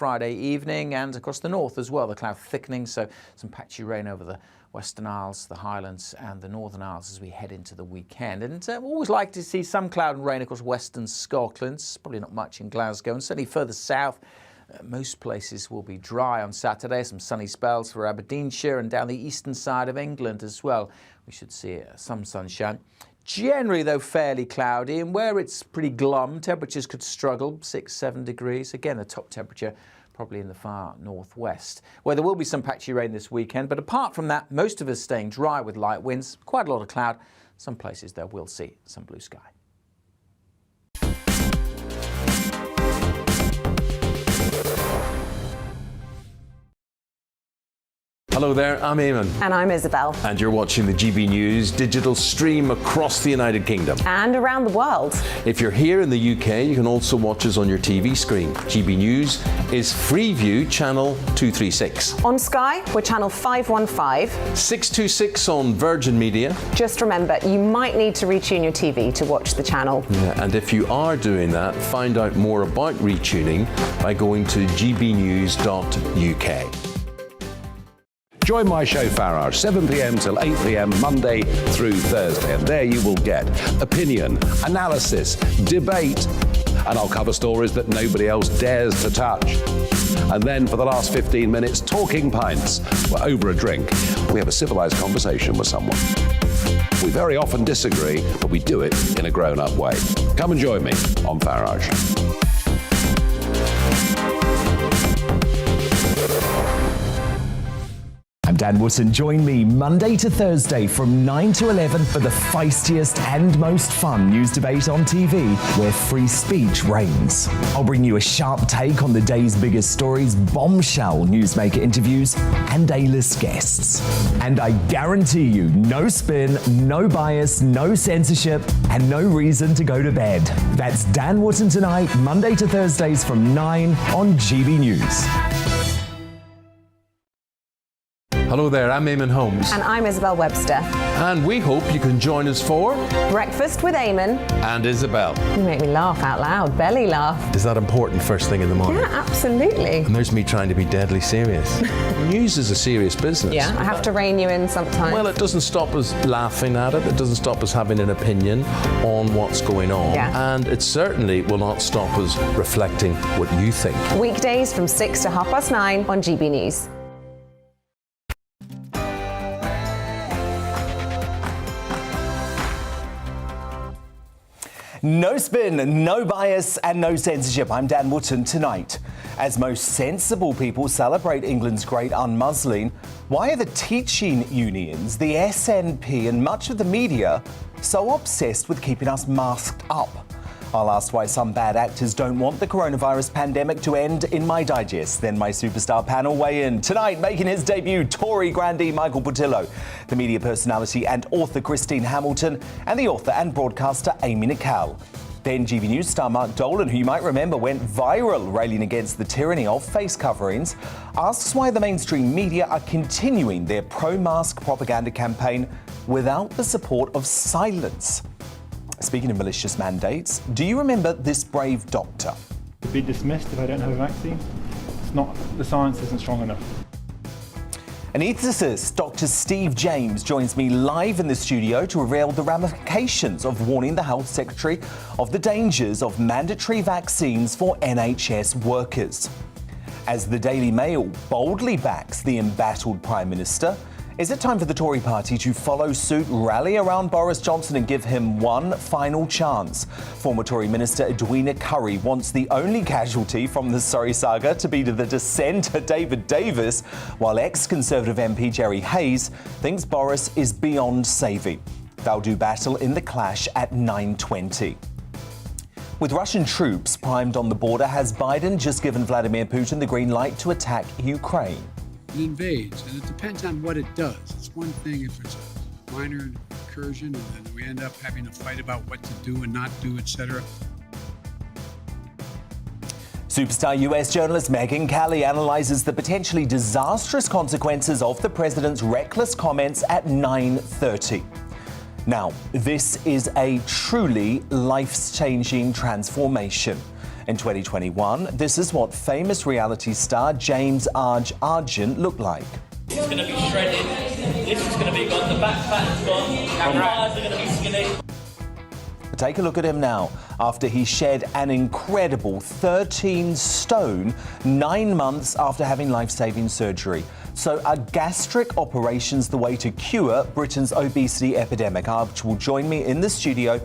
Friday evening, and across the north as well, the cloud thickening, so some patchy rain over the Western Isles, the Highlands and the Northern Isles as we head into the weekend. And we always like to see some cloud and rain across Western Scotland, probably not much in Glasgow, and certainly further south. Most places will be dry on Saturday, some sunny spells for Aberdeenshire and down the eastern side of England as well. We should see some sunshine. Generally, though, fairly cloudy, and where it's pretty glum, temperatures could struggle, 6-7 degrees. Again, the top temperature probably in the far northwest, where there will be some patchy rain this weekend. But apart from that, most of us staying dry with light winds, quite a lot of cloud. Some places there will see some blue sky. Hello there, I'm Eamon. And I'm Isabel. And you're watching the GB News digital stream across the United Kingdom. And around the world. If you're here in the UK, you can also watch us on your TV screen. GB News is Freeview channel 236. On Sky, we're channel 515. 626 on Virgin Media. Just remember, you might need to retune your TV to watch the channel. Yeah, and if you are doing that, find out more about retuning by going to gbnews.uk. Join my show Farage, 7 p.m. till 8 p.m. Monday through Thursday, and there you will get opinion, analysis, debate, and I'll cover stories that nobody else dares to touch. And then for the last 15 minutes, talking pints. We're over a drink. We have a civilized conversation with someone. We very often disagree, but we do it in a grown-up way. Come and join me on Farage. I'm Dan Wootton. Join me Monday to Thursday from 9 to 11 for the feistiest and most fun news debate on TV, where free speech reigns. I'll bring you a sharp take on the day's biggest stories, bombshell newsmaker interviews, and A-list guests. And I guarantee you, no spin, no bias, no censorship, and no reason to go to bed. That's Dan Wootton tonight, Monday to Thursdays from 9 on GB News. Hello there, I'm Eamon Holmes. And I'm Isabel Webster. And we hope you can join us for Breakfast with Eamon. And Isabel. You make me laugh out loud, belly laugh. Is that important first thing in the morning? Yeah, absolutely. And there's me trying to be deadly serious. News is a serious business. Yeah, I have to rein you in sometimes. Well, it doesn't stop us laughing at it. It doesn't stop us having an opinion on what's going on. Yeah. And it certainly will not stop us reflecting what you think. Weekdays from 6 to 9:30 on GB News. No spin, no bias and no censorship. I'm Dan Wootton. Tonight, as most sensible people celebrate England's great unmuzzling, why are the teaching unions, the SNP and much of the media so obsessed with keeping us masked up? I'll ask why some bad actors don't want the coronavirus pandemic to end in my digest. Then my superstar panel weigh in. Tonight, making his debut, Tory grandee Michael Portillo, the media personality and author Christine Hamilton, and the author and broadcaster Amy Nicol. Then GB News star Mark Dolan, who you might remember went viral railing against the tyranny of face coverings, asks why the mainstream media are continuing their pro-mask propaganda campaign without the support of silence. Speaking of malicious mandates, do you remember this brave doctor? Be dismissed if I don't have a vaccine. It's not, the science isn't strong enough. Anaesthetist Dr. Steve James joins me live in the studio to reveal the ramifications of warning the Health Secretary of the dangers of mandatory vaccines for NHS workers. As the Daily Mail boldly backs the embattled Prime Minister, is it time for the Tory party to follow suit, rally around Boris Johnson and give him one final chance? Former Tory Minister Edwina Currie wants the only casualty from the Surrey saga to be to the dissenter David Davis, while ex-Conservative MP Jerry Hayes thinks Boris is beyond saving. They'll do battle in the clash at 9:20. With Russian troops primed on the border, has Biden just given Vladimir Putin the green light to attack Ukraine? It invades, and it depends on what it does. It's one thing if it's a minor incursion, and then we end up having a fight about what to do and not do, etc. Superstar US journalist Megyn Kelly analyses the potentially disastrous consequences of the president's reckless comments at 9:30. Now, this is a truly life-changing transformation. In 2021, this is what famous reality star James Argent looked like. It's going to be shredded, this is going to be gone, the back fat's gone, the eyes are going to be skinny. Take a look at him now, after he shed an incredible 13 stone 9 months after having life-saving surgery. So are gastric operations the way to cure Britain's obesity epidemic? Arch will join me in the studio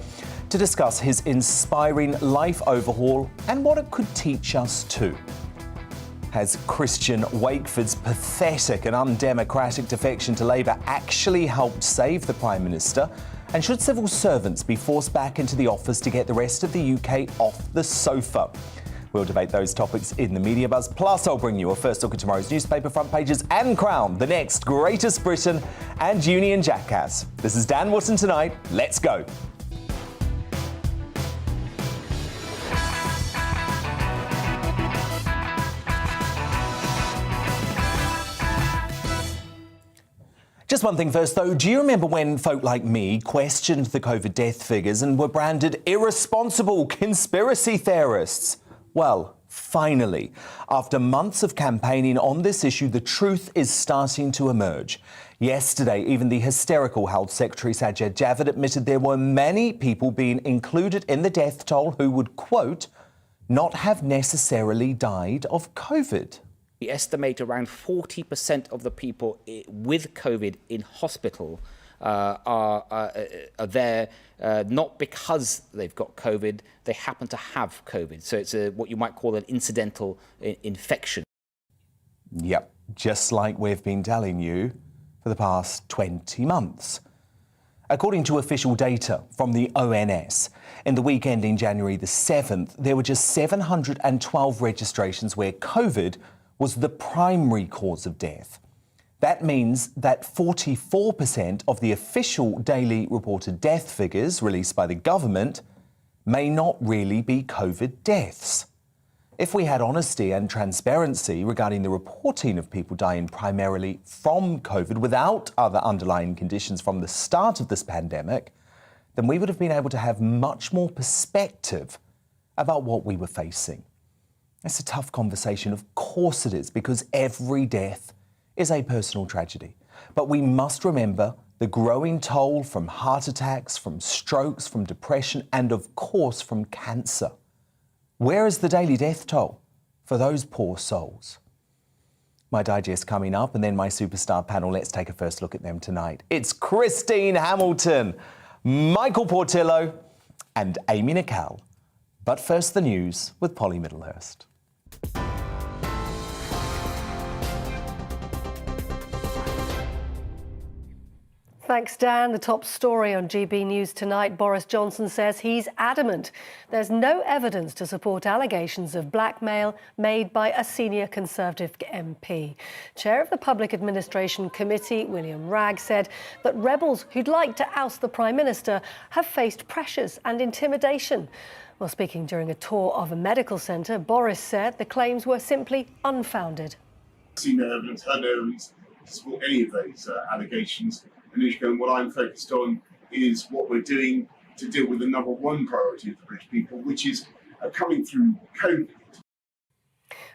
to discuss his inspiring life overhaul and what it could teach us too. Has Christian Wakeford's pathetic and undemocratic defection to Labour actually helped save the Prime Minister? And should civil servants be forced back into the office to get the rest of the UK off the sofa? We'll debate those topics in the Media Buzz. Plus, I'll bring you a first look at tomorrow's newspaper front pages and crown the next greatest Britain and Union jackass. This is Dan Wootton Tonight. Let's go. Just one thing first, though. Do you remember when folk like me questioned the COVID death figures and were branded irresponsible conspiracy theorists? Well, finally, after months of campaigning on this issue, the truth is starting to emerge. Yesterday, even the hysterical Health Secretary Sajid Javid admitted there were many people being included in the death toll who would, quote, not have necessarily died of COVID. We estimate around 40% of the people with COVID in hospital are there not because they've got COVID, they happen to have COVID. So it's what you might call an incidental infection. Yep, just like we've been telling you for the past 20 months. According to official data from the ONS, in the week ending January the 7th, there were just 712 registrations where COVID was the primary cause of death. That means that 44% of the official daily reported death figures released by the government may not really be COVID deaths. If we had honesty and transparency regarding the reporting of people dying primarily from COVID without other underlying conditions from the start of this pandemic, then we would have been able to have much more perspective about what we were facing. It's a tough conversation, of course it is, because every death is a personal tragedy. But we must remember the growing toll from heart attacks, from strokes, from depression, and of course from cancer. Where is the daily death toll for those poor souls? My digest coming up, and then my superstar panel. Let's take a first look at them tonight. It's Christine Hamilton, Michael Portillo, and Amy Nicol. But first, the news with Polly Middlehurst. Thanks, Dan. The top story on GB News tonight, Boris Johnson says he's adamant there's no evidence to support allegations of blackmail made by a senior Conservative MP. Chair of the Public Administration Committee, William Ragg, said that rebels who'd like to oust the Prime Minister have faced pressures and intimidation. While speaking during a tour of a medical centre, Boris said the claims were simply unfounded. I've seen no evidence, heard no evidence to support any of those allegations. And what I'm focused on is what we're doing to deal with the number one priority of the British people, which is coming through COVID.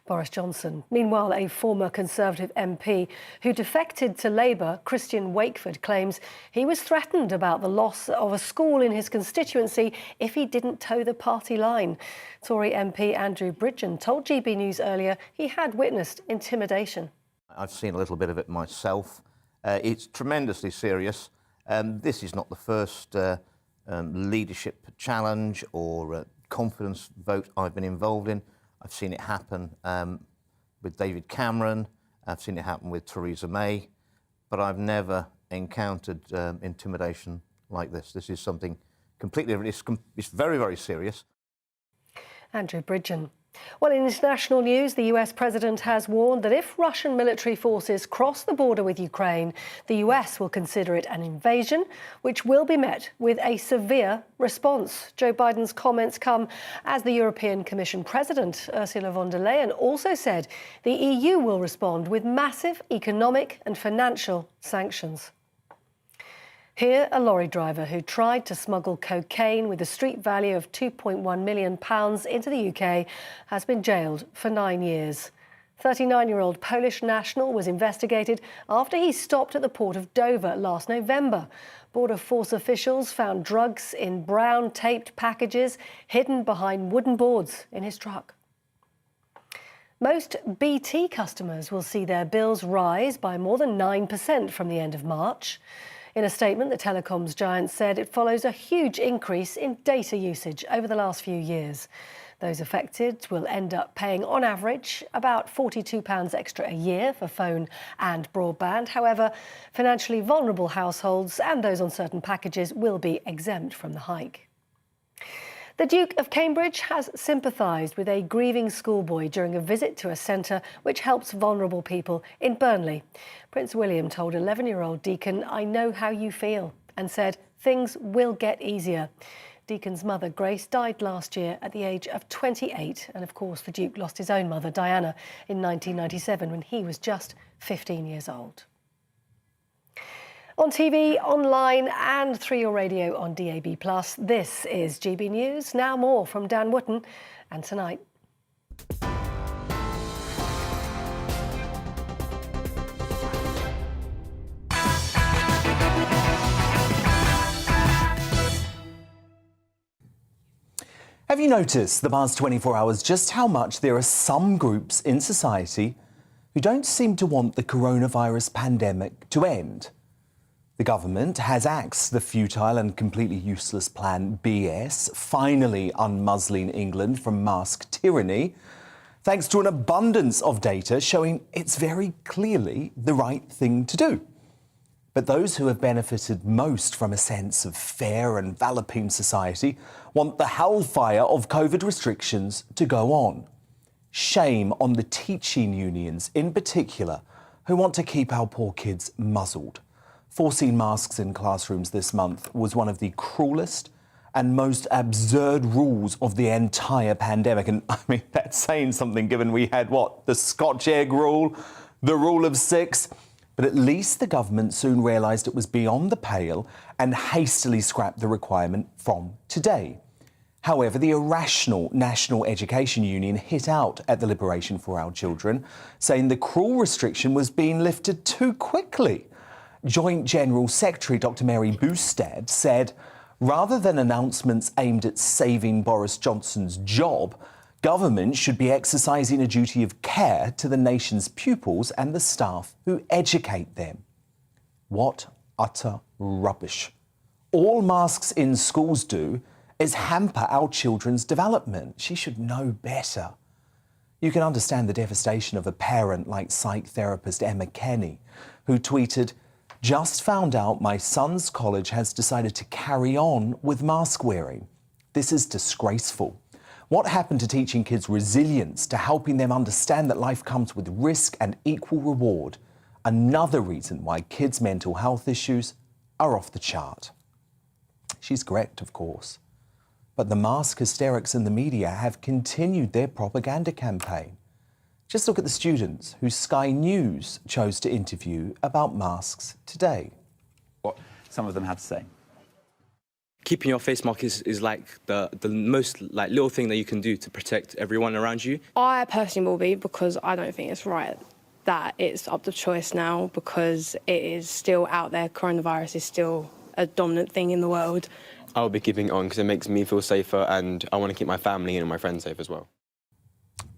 Boris Johnson. Meanwhile, a former Conservative MP who defected to Labour, Christian Wakeford, claims he was threatened about the loss of a school in his constituency if he didn't toe the party line. Tory MP Andrew Bridgen told GB News earlier he had witnessed intimidation. I've seen a little bit of it myself. It's tremendously serious. This is not the first leadership challenge or confidence vote I've been involved in. I've seen it happen with David Cameron. I've seen it happen with Theresa May. But I've never encountered intimidation like this. This is something completely, it's very, very serious. Andrew Bridgen. Well, in international news, the US president has warned that if Russian military forces cross the border with Ukraine, the US will consider it an invasion, which will be met with a severe response. Joe Biden's comments come as the European Commission President, Ursula von der Leyen, also said the EU will respond with massive economic and financial sanctions. Here, a lorry driver who tried to smuggle cocaine with a street value of £2.1 million into the UK has been jailed for 9 years. 39-year-old Polish national was investigated after he stopped at the port of Dover last November. Border Force officials found drugs in brown taped packages hidden behind wooden boards in his truck. Most BT customers will see their bills rise by more than 9% from the end of March. In a statement, the telecoms giant said it follows a huge increase in data usage over the last few years. Those affected will end up paying, on average, about £42 extra a year for phone and broadband. However, financially vulnerable households and those on certain packages will be exempt from the hike. The Duke of Cambridge has sympathised with a grieving schoolboy during a visit to a centre which helps vulnerable people in Burnley. Prince William told 11-year-old Deacon, "I know how you feel," and said things will get easier. Deacon's mother, Grace, died last year at the age of 28. And of course, the Duke lost his own mother, Diana, in 1997 when he was just 15 years old. On TV, online and through your radio on DAB+, this is GB News. Now more from Dan Wootton and Tonight. Have you noticed the past 24 hours just how much there are some groups in society who don't seem to want the coronavirus pandemic to end? The government has axed the futile and completely useless Plan BS, finally unmuzzling England from mask tyranny, thanks to an abundance of data showing it's very clearly the right thing to do. But those who have benefited most from a sense of fair and Valapine society want the hellfire of COVID restrictions to go on. Shame on the teaching unions in particular, who want to keep our poor kids muzzled. Forcing masks in classrooms this month was one of the cruelest and most absurd rules of the entire pandemic. And I mean, that's saying something given we had, the Scotch egg rule, the rule of 6. But at least the government soon realised it was beyond the pale and hastily scrapped the requirement from today. However, the irrational National Education Union hit out at the Liberation for Our Children, saying the cruel restriction was being lifted too quickly. Joint General Secretary Dr Mary Boostad said, rather than announcements aimed at saving Boris Johnson's job, government should be exercising a duty of care to the nation's pupils and the staff who educate them. What utter rubbish. All masks in schools do is hamper our children's development. She should know better. You can understand the devastation of a parent like psych therapist Emma Kenny, who tweeted, "Just found out my son's college has decided to carry on with mask wearing. This is disgraceful. What happened to teaching kids resilience, to helping them understand that life comes with risk and equal reward? Another reason why kids' mental health issues are off the chart." She's correct, of course. But the mask hysterics in the media have continued their propaganda campaign. Just look at the students who Sky News chose to interview about masks today. What some of them had to say. Keeping your face mask is like the most little thing that you can do to protect everyone around you. I personally will be, because I don't think it's right that it's up to choice now, because it is still out there. Coronavirus is still a dominant thing in the world. I'll be keeping it on because it makes me feel safer, and I want to keep my family and my friends safe as well.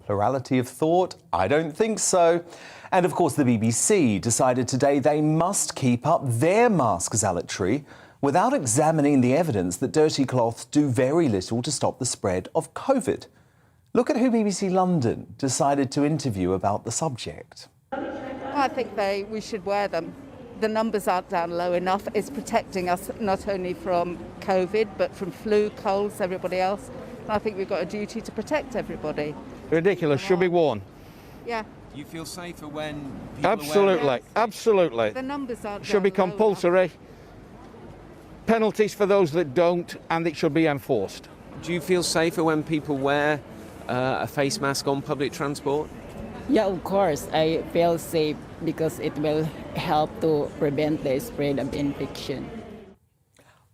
Plurality of thought? I don't think so. And of course, the BBC decided today they must keep up their mask zealotry without examining the evidence that dirty cloths do very little to stop the spread of COVID. Look at who BBC London decided to interview about the subject. I think we should wear them. The numbers aren't down low enough. It's protecting us not only from COVID, but from flu, colds, everybody else. And I think we've got a duty to protect everybody. Ridiculous, should be worn. Yeah. Do you feel safer when people Absolutely, wear absolutely. The numbers aren't should be down low compulsory. Penalties for those that don't, and it should be enforced. Do you feel safer when people wear a face mask on public transport? Yeah, of course. I feel safe because it will help to prevent the spread of infection.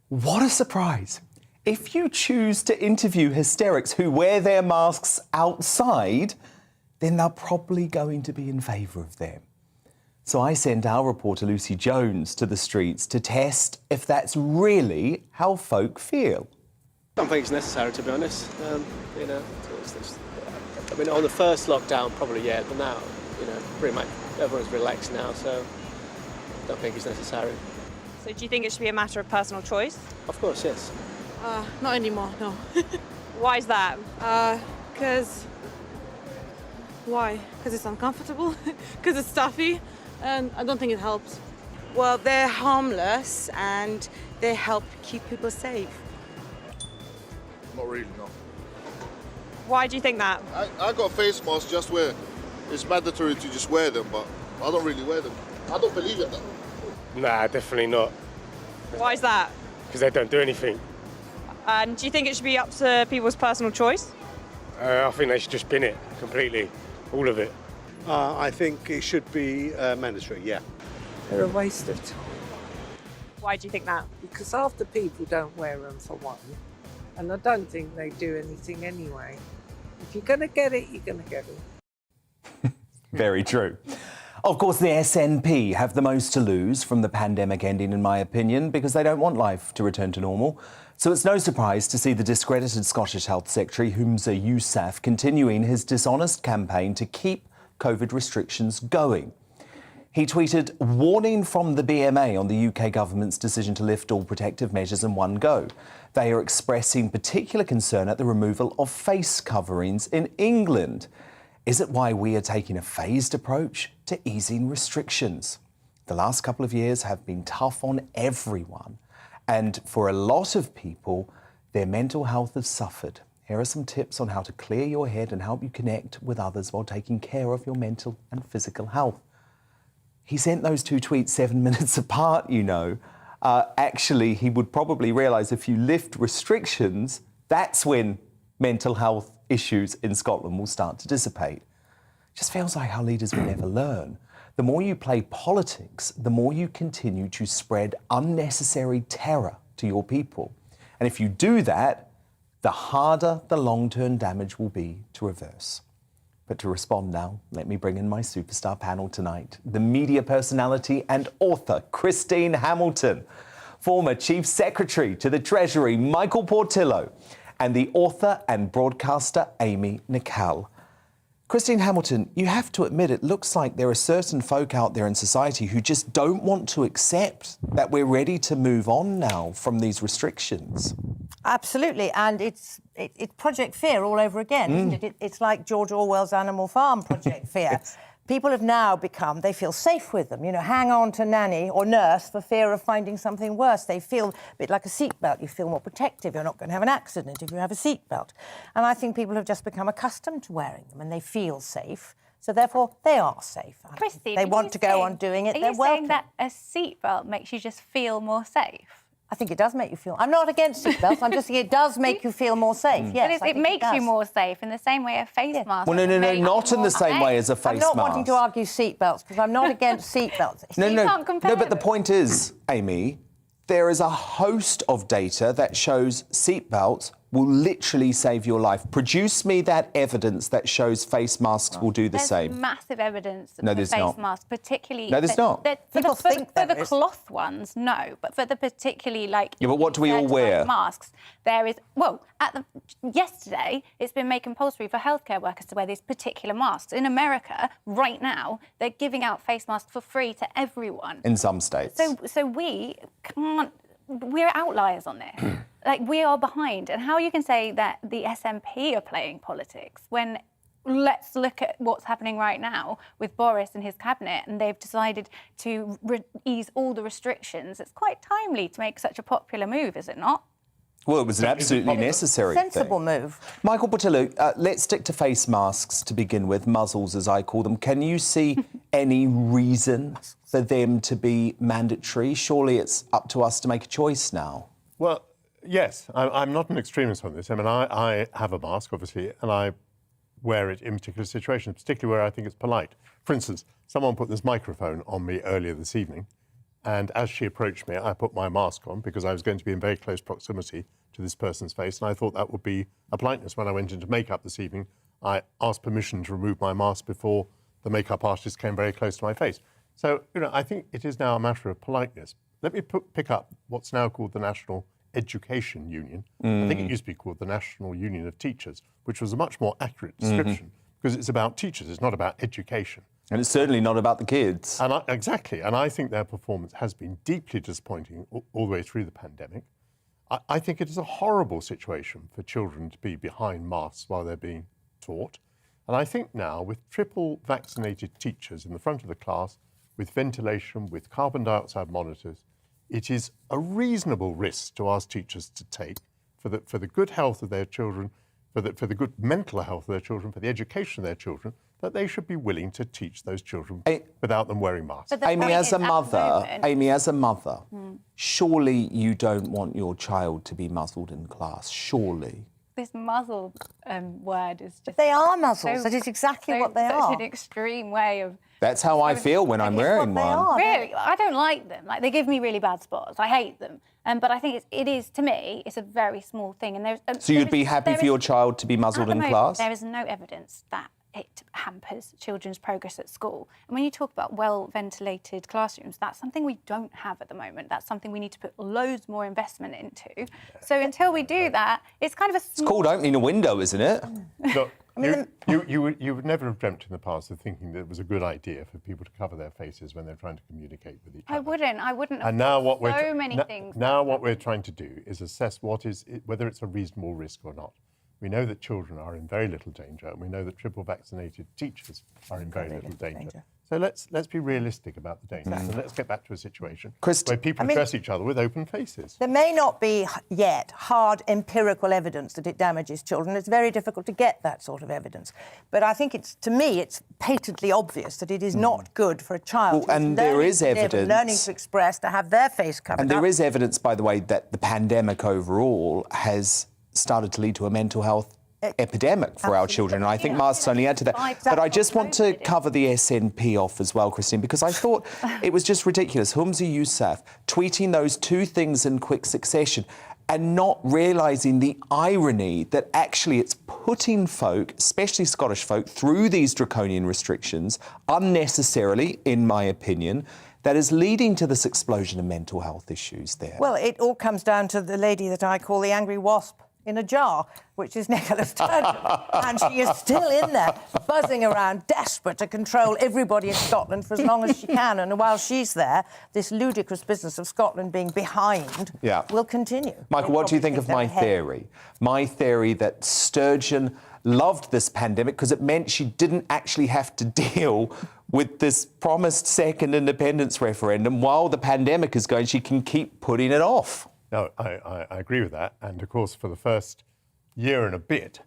What a surprise. If you choose to interview hysterics who wear their masks outside, then they're probably going to be in favour of them. So I sent our reporter Lucy Jones to the streets to test if that's really how folk feel. I don't think it's necessary, to be honest. You know, I mean, on the first lockdown, probably, yeah, but now, you know, pretty much everyone's relaxed now, so I don't think it's necessary. So do you think it should be a matter of personal choice? Of course, yes. Not anymore, no. Why is that? Why? Because it's uncomfortable, because it's stuffy, and I don't think it helps. Well, they're harmless and they help keep people safe. Not really, no. Why do you think that? I got face masks just where it's mandatory to just wear them, but I don't really wear them. I don't believe in that. Nah, definitely not. Why is that? Because they don't do anything. And do you think it should be up to people's personal choice? I think they should just bin it completely, all of it. I think it should be mandatory, yeah. They're a waste of time. Why do you think that? Because half the people don't wear them for one, and I don't think they do anything anyway. If you're going to get it, you're going to get it. Very true. Of course, the SNP have the most to lose from the pandemic ending, in my opinion, because they don't want life to return to normal. So it's no surprise to see the discredited Scottish Health Secretary, Humza Yousaf, continuing his dishonest campaign to keep COVID restrictions going. He tweeted, warning from the BMA on the UK government's decision to lift all protective measures in one go. They are expressing particular concern at the removal of face coverings in England. Is it why we are taking a phased approach to easing restrictions? The last couple of years have been tough on everyone, and for a lot of people, their mental health has suffered. Here are some tips on how to clear your head and help you connect with others while taking care of your mental and physical health. He sent those two tweets 7 minutes apart, you know. Actually, he would probably realise if you lift restrictions, that's when mental health issues in Scotland will start to dissipate. Just feels like our leaders will never learn. The more you play politics, the more you continue to spread unnecessary terror to your people. And if you do that, the harder the long-term damage will be to reverse. But to respond now, let me bring in my superstar panel tonight. The media personality and author, Christine Hamilton. Former Chief Secretary to the Treasury, Michael Portillo. And the author and broadcaster, Amy Nicol. Christine Hamilton, you have to admit it looks like there are certain folk out there in society who just don't want to accept that we're ready to move on now from these restrictions. Absolutely, and it's Project Fear all over again, isn't it? It's like George Orwell's Animal Farm, Project Fear. Yes. People have now become, they feel safe with them, you know, hang on to nanny or nurse for fear of finding something worse. They feel a bit like a seatbelt. You feel more protective. You're not going to have an accident if you have a seatbelt. And I think people have just become accustomed to wearing them and they feel safe. So therefore, they are safe. Christy, they want to go on doing it, they're welcome. Are you saying that a seatbelt makes you just feel more safe? I think it does make you feel... I'm not against seatbelts, I'm just saying it does make you feel more safe, yes. But it makes you more safe in the same way a face mask... Well, no, not in the same way as a face mask. I'm not wanting to argue seatbelts, because I'm not against seatbelts. No, but the point is, Amy, there is a host of data that shows seatbelts will literally save your life. Produce me that evidence that shows face masks will do the same. There's massive evidence No, for there's face not. masks, particularly... No, there's not. For the cloth ones, no. But for the particularly, like... Yeah, but what do we all wear? Masks, there is... Well, yesterday, it's been made compulsory for healthcare workers to wear these particular masks. In America, right now, they're giving out face masks for free to everyone. In some states. So we can't... We're outliers on this. Like, we are behind. And how you can say that the SNP are playing politics when let's look at what's happening right now with Boris and his cabinet, and they've decided to ease all the restrictions. It's quite timely to make such a popular move, is it not? Well, it was an absolutely necessary sensible move. Michael Portillo, let's stick to face masks to begin with, muzzles as I call them. Can you see any reason for them to be mandatory? Surely it's up to us to make a choice now. Well, yes, I'm not an extremist on this. I mean, I have a mask, obviously, and I wear it in particular situations, particularly where I think it's polite. For instance, someone put this microphone on me earlier this evening, And as she approached me, I put my mask on because I was going to be in very close proximity to this person's face, and I thought that would be a politeness. When I went into makeup this evening, I asked permission to remove my mask before the makeup artist came very close to my face. So, I think it is now a matter of politeness. Let me pick up what's now called the National Education Union. I think it used to be called the National Union of Teachers, which was a much more accurate description because it's about teachers, it's not about education. And it's certainly not about the kids. And exactly. And I think their performance has been deeply disappointing all the way through the pandemic. I think it is a horrible situation for children to be behind masks while they're being taught. And I think now, with triple vaccinated teachers in the front of the class, with ventilation, with carbon dioxide monitors, it is a reasonable risk to ask teachers to take for the good health of their children, for the good mental health of their children, for the education of their children, that they should be willing to teach those children without them wearing masks. Amy, as a mother, surely you don't want your child to be muzzled in class, surely. This muzzled word is just... But they are muzzles. That is exactly what they are. Such an extreme way of... That's how I feel when I'm wearing one. Really? I don't like them. Like, they give me really bad spots. I hate them. But I think it is, to me, it's a very small thing. And there's... So you'd be happy for your child to be muzzled in class? There is no evidence that it hampers children's progress at school. And when you talk about well-ventilated classrooms, that's something we don't have at the moment. That's something we need to put loads more investment into. So until we do that, it's kind of a small... It's called opening a window, isn't it? Look, you would never have dreamt in the past of thinking that it was a good idea for people to cover their faces when they're trying to communicate with each other. I wouldn't have and now what things. Now what we're trying to do is assess whether it's a reasonable risk or not. We know that children are in very little danger, and we know that triple vaccinated teachers are in very little danger. So let's be realistic about the dangers, and let's get back to a situation where people address each other with open faces. There may not be yet hard empirical evidence that it damages children. It's very difficult to get that sort of evidence. But I think to me, it's patently obvious that it is not good for a child and there is evidence, learning to express, to have their face covered And there is evidence, by the way, that the pandemic overall has started to lead to a mental health epidemic for our children. And I think masks only add to that. But I just want to cover the SNP off as well, Christine, because I thought it was just ridiculous. Humza Yousaf tweeting those two things in quick succession and not realising the irony that actually it's putting folk, especially Scottish folk, through these draconian restrictions unnecessarily, in my opinion, that is leading to this explosion of mental health issues there. Well, it all comes down to the lady that I call the angry wasp in a jar, which is Nicola Sturgeon. And she is still in there, buzzing around, desperate to control everybody in Scotland for as long as she can. And while she's there, this ludicrous business of Scotland being behind will continue. Michael, what do you think of my theory? My theory that Sturgeon loved this pandemic because it meant she didn't actually have to deal with this promised second independence referendum. While the pandemic is going, she can keep putting it off. No, I agree with that. And, of course, for the first year and a bit,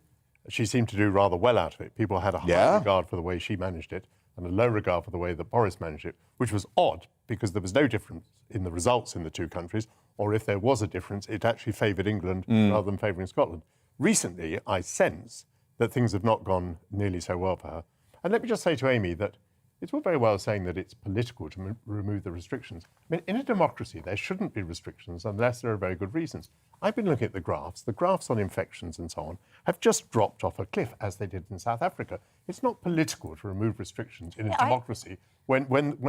she seemed to do rather well out of it. People had a high regard for the way she managed it and a low regard for the way that Boris managed it, which was odd because there was no difference in the results in the two countries, or if there was a difference, it actually favoured England rather than favouring Scotland. Recently, I sense that things have not gone nearly so well for her. And let me just say to Amy that it's all very well saying that it's political to remove the restrictions. I mean, in a democracy, there shouldn't be restrictions unless there are very good reasons. I've been looking at the graphs on infections and so on have just dropped off a cliff, as they did in South Africa. It's not political to remove restrictions in a democracy when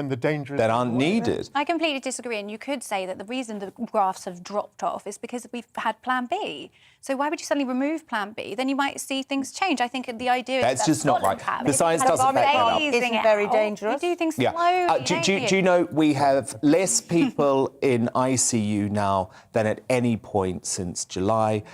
the danger is... That aren't needed. I completely disagree, and you could say that the reason the graphs have dropped off is because we've had Plan B. So why would you suddenly remove Plan B? Then you might see things change. I think the idea is that's just not right. The science doesn't back that up. Isn't very dangerous. We do things slowly. Do you know we have less people in ICU now than at any point since July?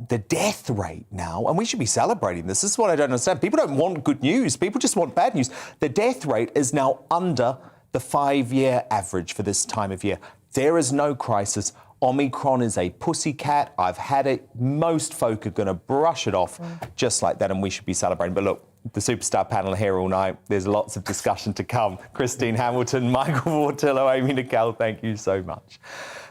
The death rate now, and we should be celebrating this. This is what I don't understand. People don't want good news. People just want bad news. The death rate is now under the 5-year average for this time of year. There is no crisis. Omicron is a pussycat. I've had it. Most folk are going to brush it off just like that, and we should be celebrating. But look, the superstar panel here all night. There's lots of discussion to come. Christine Hamilton, Michael Wartillo, Amy Nicole, thank you so much.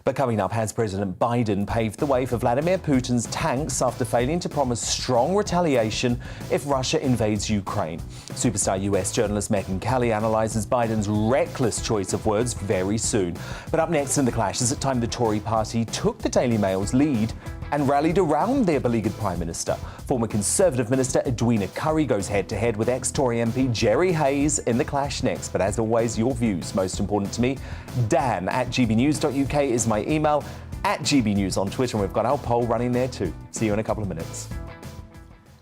But coming up, has President Biden paved the way for Vladimir Putin's tanks after failing to promise strong retaliation if Russia invades Ukraine? Superstar US journalist Megyn Kelly analyses Biden's reckless choice of words very soon. But up next in The Clash, is it time the Tory party took the Daily Mail's lead and rallied around their beleaguered Prime Minister? Former Conservative Minister Edwina Currie goes head-to-head with ex-Tory MP Jerry Hayes in The Clash next. But as always, your views most important to me. Dan at gbnews.uk is my email, at GBNews on Twitter, and we've got our poll running there too. See you in a couple of minutes.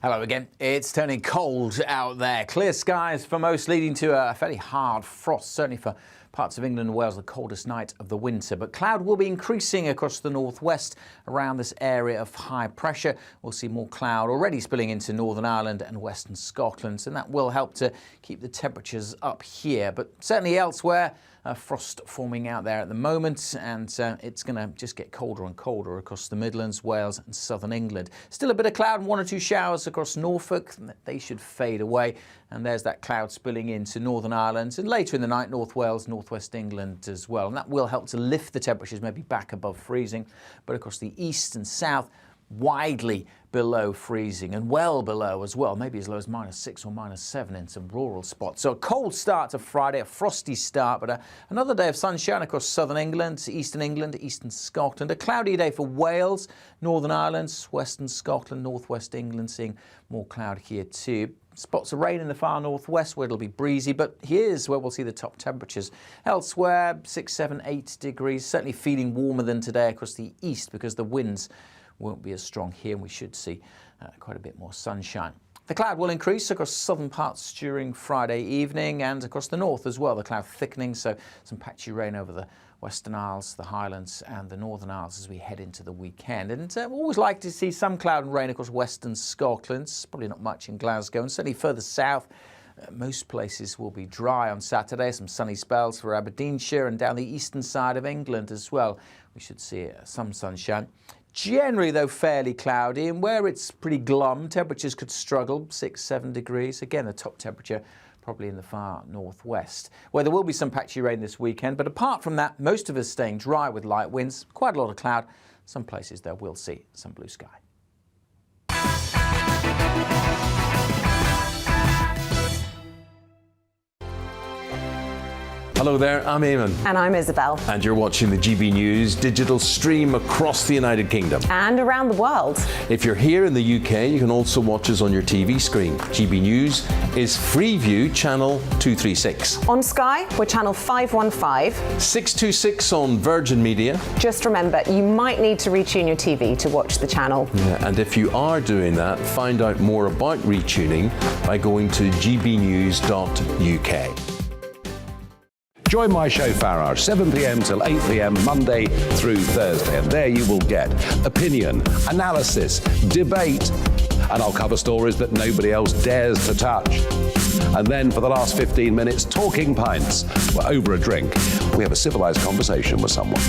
Hello again. It's turning cold out there. Clear skies for most, leading to a fairly hard frost, certainly for parts of England and Wales, the coldest night of the winter. But cloud will be increasing across the northwest around this area of high pressure. We'll see more cloud already spilling into Northern Ireland and Western Scotland, and that will help to keep the temperatures up here. But certainly elsewhere, frost forming out there at the moment, and it's going to just get colder and colder across the Midlands, Wales and southern England. Still a bit of cloud and 1 or 2 showers across Norfolk. They should fade away, and there's that cloud spilling into Northern Ireland, and later in the night North Wales, northwest England as well, and that will help to lift the temperatures maybe back above freezing. But across the east and south, widely below freezing, and well below as well, maybe as low as -6 or -7 in some rural spots. So a cold start to Friday, a frosty start, but another day of sunshine across southern England, eastern Scotland. A cloudy day for Wales, Northern Ireland, western Scotland, northwest England, seeing more cloud here too. Spots of rain in the far northwest where it'll be breezy, but here's where we'll see the top temperatures. Elsewhere, 6, 7, 8 degrees, certainly feeling warmer than today across the east because the winds won't be as strong here, and we should see quite a bit more sunshine. The cloud will increase across southern parts during Friday evening and across the north as well. The cloud thickening, so some patchy rain over the Western Isles, the Highlands and the Northern Isles as we head into the weekend. And we always like to see some cloud and rain across Western Scotland. Probably not much in Glasgow, and certainly further south. Most places will be dry on Saturday. Some sunny spells for Aberdeenshire and down the eastern side of England as well. We should see some sunshine. Generally, though, fairly cloudy, and where it's pretty glum, temperatures could struggle, 6, 7 degrees. Again, the top temperature probably in the far northwest, where there will be some patchy rain this weekend. But apart from that, most of us staying dry with light winds, quite a lot of cloud. Some places, though, we'll see some blue sky. Hello there, I'm Eamon. And I'm Isabel. And you're watching the GB News digital stream across the United Kingdom. And around the world. If you're here in the UK, you can also watch us on your TV screen. GB News is Freeview channel 236. On Sky, we're channel 515. 626 on Virgin Media. Just remember, you might need to retune your TV to watch the channel. Yeah, and if you are doing that, find out more about retuning by going to gbnews.uk. Join my show Farage, 7 p.m. till 8 p.m. Monday through Thursday, and there you will get opinion, analysis, debate, and I'll cover stories that nobody else dares to touch. And then for the last 15 minutes, talking pints. We're over a drink. We have a civilized conversation with someone.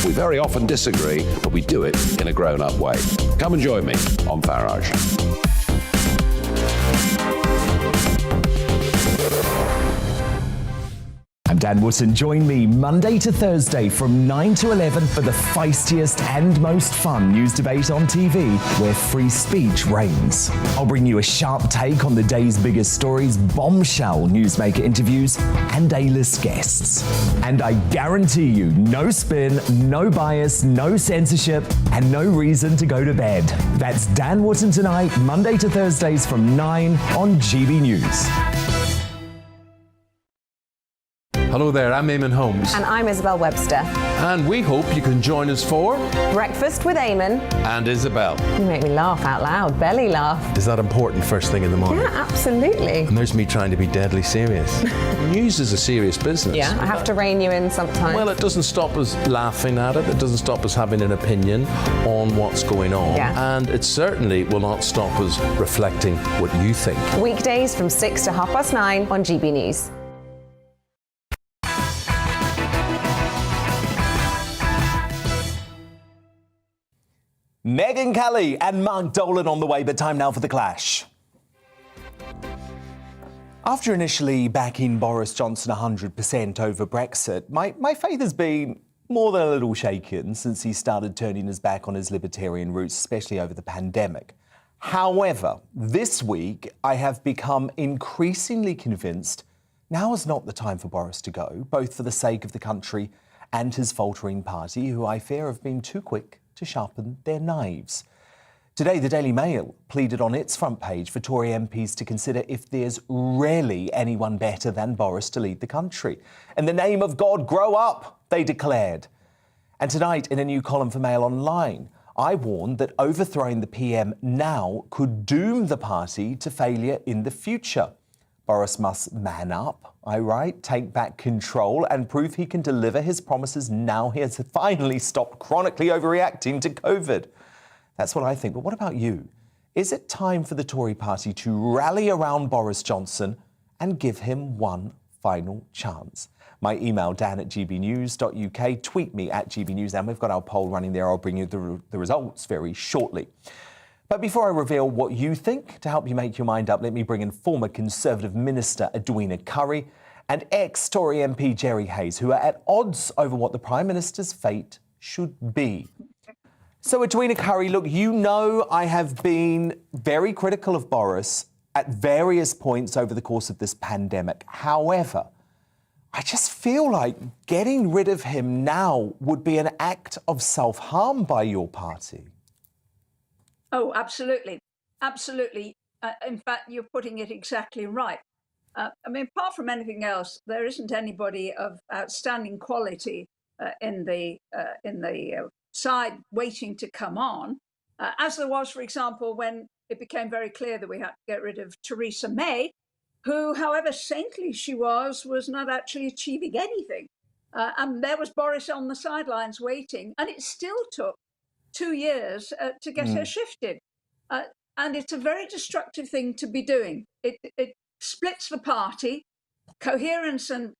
We very often disagree, but we do it in a grown-up way. Come and join me on Farage. I'm Dan Wootton. Join me Monday to Thursday from 9 to 11 for the feistiest and most fun news debate on TV, where free speech reigns. I'll bring you a sharp take on the day's biggest stories, bombshell newsmaker interviews, and A-list guests. And I guarantee you, no spin, no bias, no censorship, and no reason to go to bed. That's Dan Wootton tonight, Monday to Thursdays from 9 on GB News. Hello there, I'm Eamon Holmes. And I'm Isabel Webster. And we hope you can join us for Breakfast with Eamon and Isabel. You make me laugh out loud, belly laugh. Is that important first thing in the morning? Yeah, absolutely. And there's me trying to be deadly serious. News is a serious business. Yeah, I have to rein you in sometimes. Well, it doesn't stop us laughing at it. It doesn't stop us having an opinion on what's going on. Yeah. And it certainly will not stop us reflecting what you think. Weekdays from 6 to 9:30 on GB News. Megyn Kelly and Mark Dolan on the way, but time now for The Clash. After initially backing Boris Johnson 100% over Brexit, my faith has been more than a little shaken since he started turning his back on his libertarian roots, especially over the pandemic. However, this week I have become increasingly convinced now is not the time for Boris to go, both for the sake of the country and his faltering party, who I fear have been too quick to sharpen their knives. Today, the Daily Mail pleaded on its front page for Tory MPs to consider if there's really anyone better than Boris to lead the country. In the name of God, grow up, they declared. And tonight, in a new column for Mail Online, I warned that overthrowing the PM now could doom the party to failure in the future. Boris must man up, I write, take back control and prove he can deliver his promises now he has finally stopped chronically overreacting to COVID. That's what I think. But what about you? Is it time for the Tory party to rally around Boris Johnson and give him one final chance? My email, dan@gbnews.uk. Tweet me at gbnews. And we've got our poll running there. I'll bring you the results very shortly. But before I reveal what you think, to help you make your mind up, let me bring in former Conservative Minister Edwina Currie and ex-Tory MP Jerry Hayes, who are at odds over what the Prime Minister's fate should be. So, Edwina Currie, look, you know I have been very critical of Boris at various points over the course of this pandemic. However, I just feel like getting rid of him now would be an act of self-harm by your party. Oh, absolutely. Absolutely. In fact, you're putting it exactly right. I mean, apart from anything else, there isn't anybody of outstanding quality in the side waiting to come on, as there was, for example, when it became very clear that we had to get rid of Theresa May, who, however saintly she was not actually achieving anything. And there was Boris on the sidelines waiting, and it still took 2 years to get her shifted. And it's a very destructive thing to be doing. It splits the party. Coherence and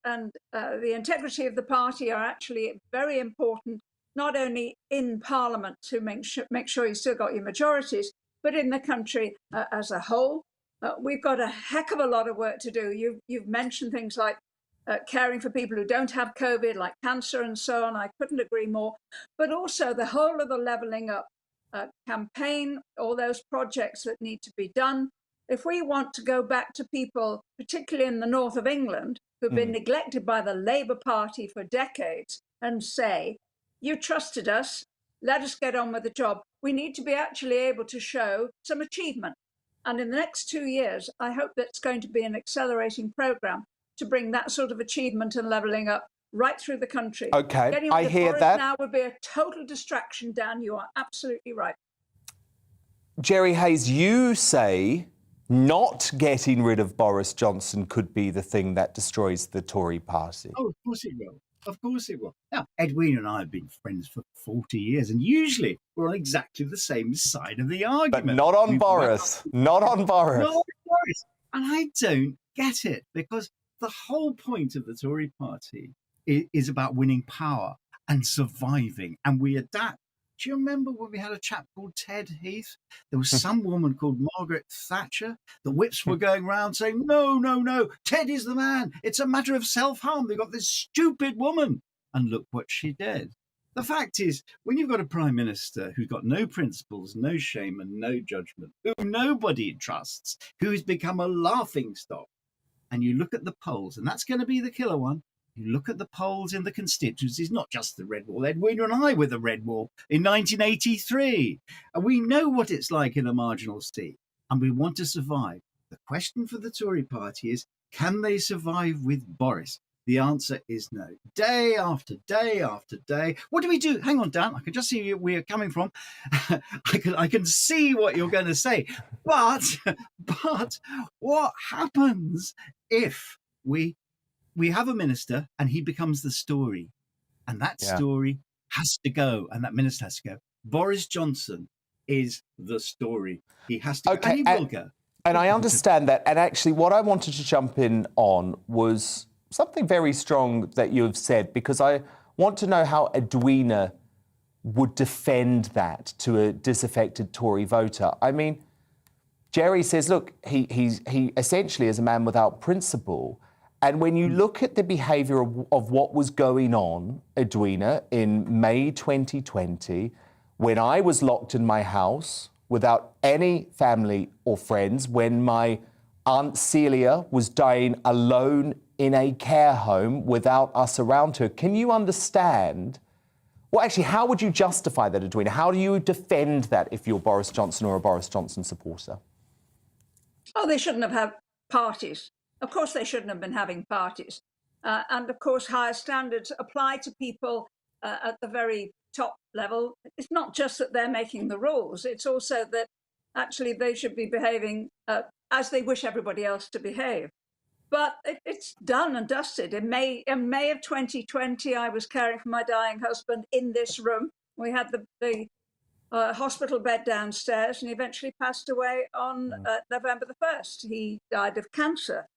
the integrity of the party are actually very important, not only in Parliament to make sure you still got your majorities, but in the country as a whole. We've got a heck of a lot of work to do. You've mentioned things like caring for people who don't have COVID, like cancer and so on. I couldn't agree more. But also the whole of the Levelling Up campaign, all those projects that need to be done. If we want to go back to people, particularly in the north of England, who've been neglected by the Labour Party for decades, and say, you trusted us, let us get on with the job, we need to be actually able to show some achievement. And in the next 2 years, I hope that's going to be an accelerating programme to bring that sort of achievement and levelling up right through the country. OK, Getting I rid of hear Boris that. now would be a total distraction, Dan. You are absolutely right. Jerry Hayes, you say not getting rid of Boris Johnson could be the thing that destroys the Tory party. Oh, of course it will. Of course it will. Now, Edwina and I have been friends for 40 years, and usually we're on exactly the same side of the argument. But not on Boris. Not on Boris. Not on Boris. And I don't get it, because the whole point of the Tory party is about winning power and surviving, and we adapt. Do you remember when we had a chap called Ted Heath? There was some woman called Margaret Thatcher. The whips were going round saying, no, no, no, Ted is the man. It's a matter of self-harm. They got this stupid woman. And look what she did. The fact is, when you've got a prime minister who's got no principles, no shame and no judgment, who nobody trusts, who's become a laughingstock, and you look at the polls, and that's going to be the killer one, you look at the polls in the constituencies, not just the Red Wall. Edwina and I were the Red Wall in 1983. And we know what it's like in a marginal seat. And we want to survive. The question for the Tory party is, can they survive with Boris? The answer is no. Day after day after day. What do we do? Hang on, Dan. I can just see where you're coming from. I can see what you're going to say. But what happens if we have a minister and he becomes the story, and that story has to go, and that minister has to go? Boris Johnson is the story. He has to go, and he will go. And I understand that. And actually, what I wanted to jump in on was something very strong that you have said, because I want to know how Edwina would defend that to a disaffected Tory voter. I mean, Jerry says, look, he essentially is a man without principle. And when you look at the behaviour of what was going on, Edwina, in May 2020, when I was locked in my house without any family or friends, when my Aunt Celia was dying alone in a care home without us around her, can you understand? Well, actually, how would you justify that, Edwina? How do you defend that if you're Boris Johnson or a Boris Johnson supporter? Oh, they shouldn't have had parties. Of course, they shouldn't have been having parties. And of course, higher standards apply to people at the very top level. It's not just that they're making the rules, it's also that actually they should be behaving as they wish everybody else to behave. But it's done and dusted. In May of 2020, I was caring for my dying husband in this room. We had the hospital bed downstairs, and he eventually passed away on November the 1st. He died of cancer.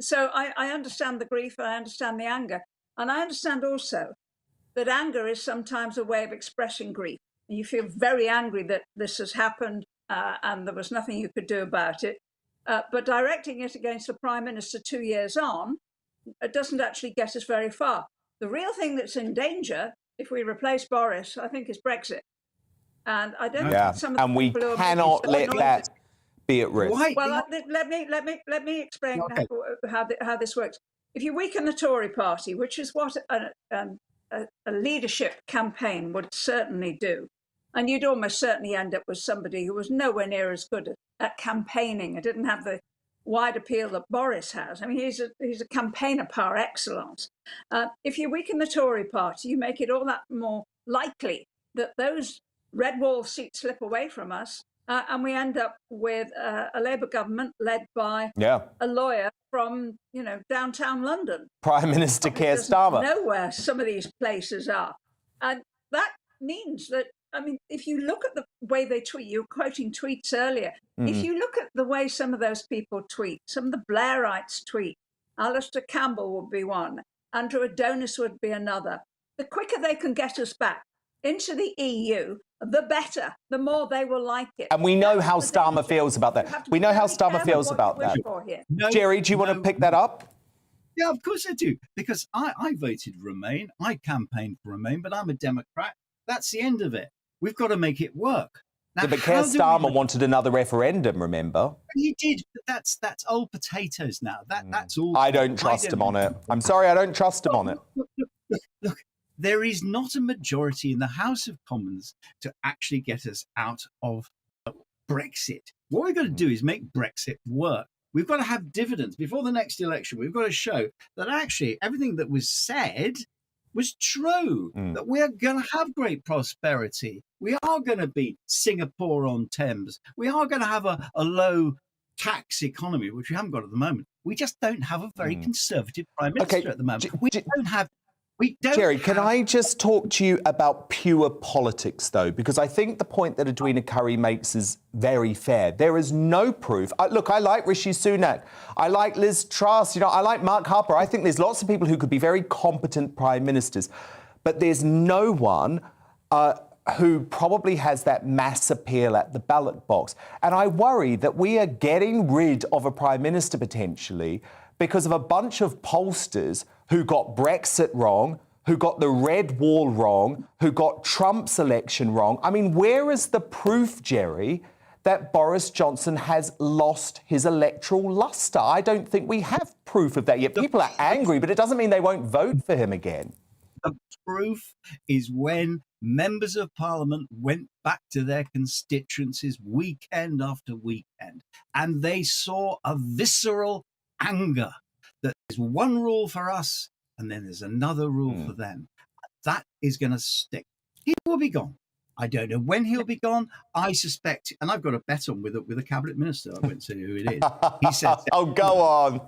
So I understand the grief, I understand the anger. And I understand also that anger is sometimes a way of expressing grief. You feel very angry that this has happened and there was nothing you could do about it. But directing it against the Prime Minister 2 years on, it doesn't actually get us very far. The real thing that's in danger, if we replace Boris, I think, is Brexit. And I don't think some of the and we people cannot let that be at risk. Well, let me explain how this works. If you weaken the Tory party, which is what a leadership campaign would certainly do, and you'd almost certainly end up with somebody who was nowhere near as good at campaigning. It didn't have the wide appeal that Boris has. I mean, he's a campaigner par excellence. If you weaken the Tory party, you make it all that more likely that those red wall seats slip away from us, and we end up with a Labour government led by a lawyer from, downtown London. Prime Minister Keir Starmer. Know where some of these places are. And that means that, I mean, if you look at the way they tweet, you were quoting tweets earlier. If you look at the way some of those people tweet, some of the Blairites tweet, Alistair Campbell would be one, Andrew Adonis would be another. The quicker they can get us back into the EU, the better, the more they will like it. And we know how Starmer feels about that. We know how Starmer feels about that. Jerry, do you want to pick that up? Yeah, of course I do. Because I voted Remain. I campaigned for Remain, but I'm a Democrat. That's the end of it. We've got to make it work. Now, but Keir Starmer wanted another referendum, remember? He did, but that's old potatoes now. That's all. I don't trust him on it. I'm sorry, I don't trust him on it. Look, there is not a majority in the House of Commons to actually get us out of Brexit. What we've got to do is make Brexit work. We've got to have dividends. Before the next election, we've got to show that actually everything that was said was true, that we're going to have great prosperity. We are going to be Singapore on Thames. We are going to have a low tax economy, which we haven't got at the moment. We just don't have a very conservative Prime Minister at the moment. Jerry, can I just talk to you about pure politics, though? Because I think the point that Edwina Currie makes is very fair. There is no proof. Look, I like Rishi Sunak. I like Liz Truss. I like Mark Harper. I think there's lots of people who could be very competent prime ministers. But there's no one who probably has that mass appeal at the ballot box. And I worry that we are getting rid of a prime minister potentially because of a bunch of pollsters who got Brexit wrong, who got the red wall wrong, who got Trump's election wrong. I mean, where is the proof, Jerry, that Boris Johnson has lost his electoral lustre? I don't think we have proof of that yet. People are angry, but it doesn't mean they won't vote for him again. The proof is when members of Parliament went back to their constituencies weekend after weekend, and they saw a visceral anger that there's one rule for us and then there's another rule for them. That is going to stick. He will be gone. I don't know when he'll be gone. I suspect, and I've got a bet on with a cabinet minister. I won't say who it is. He said, "Oh, go on."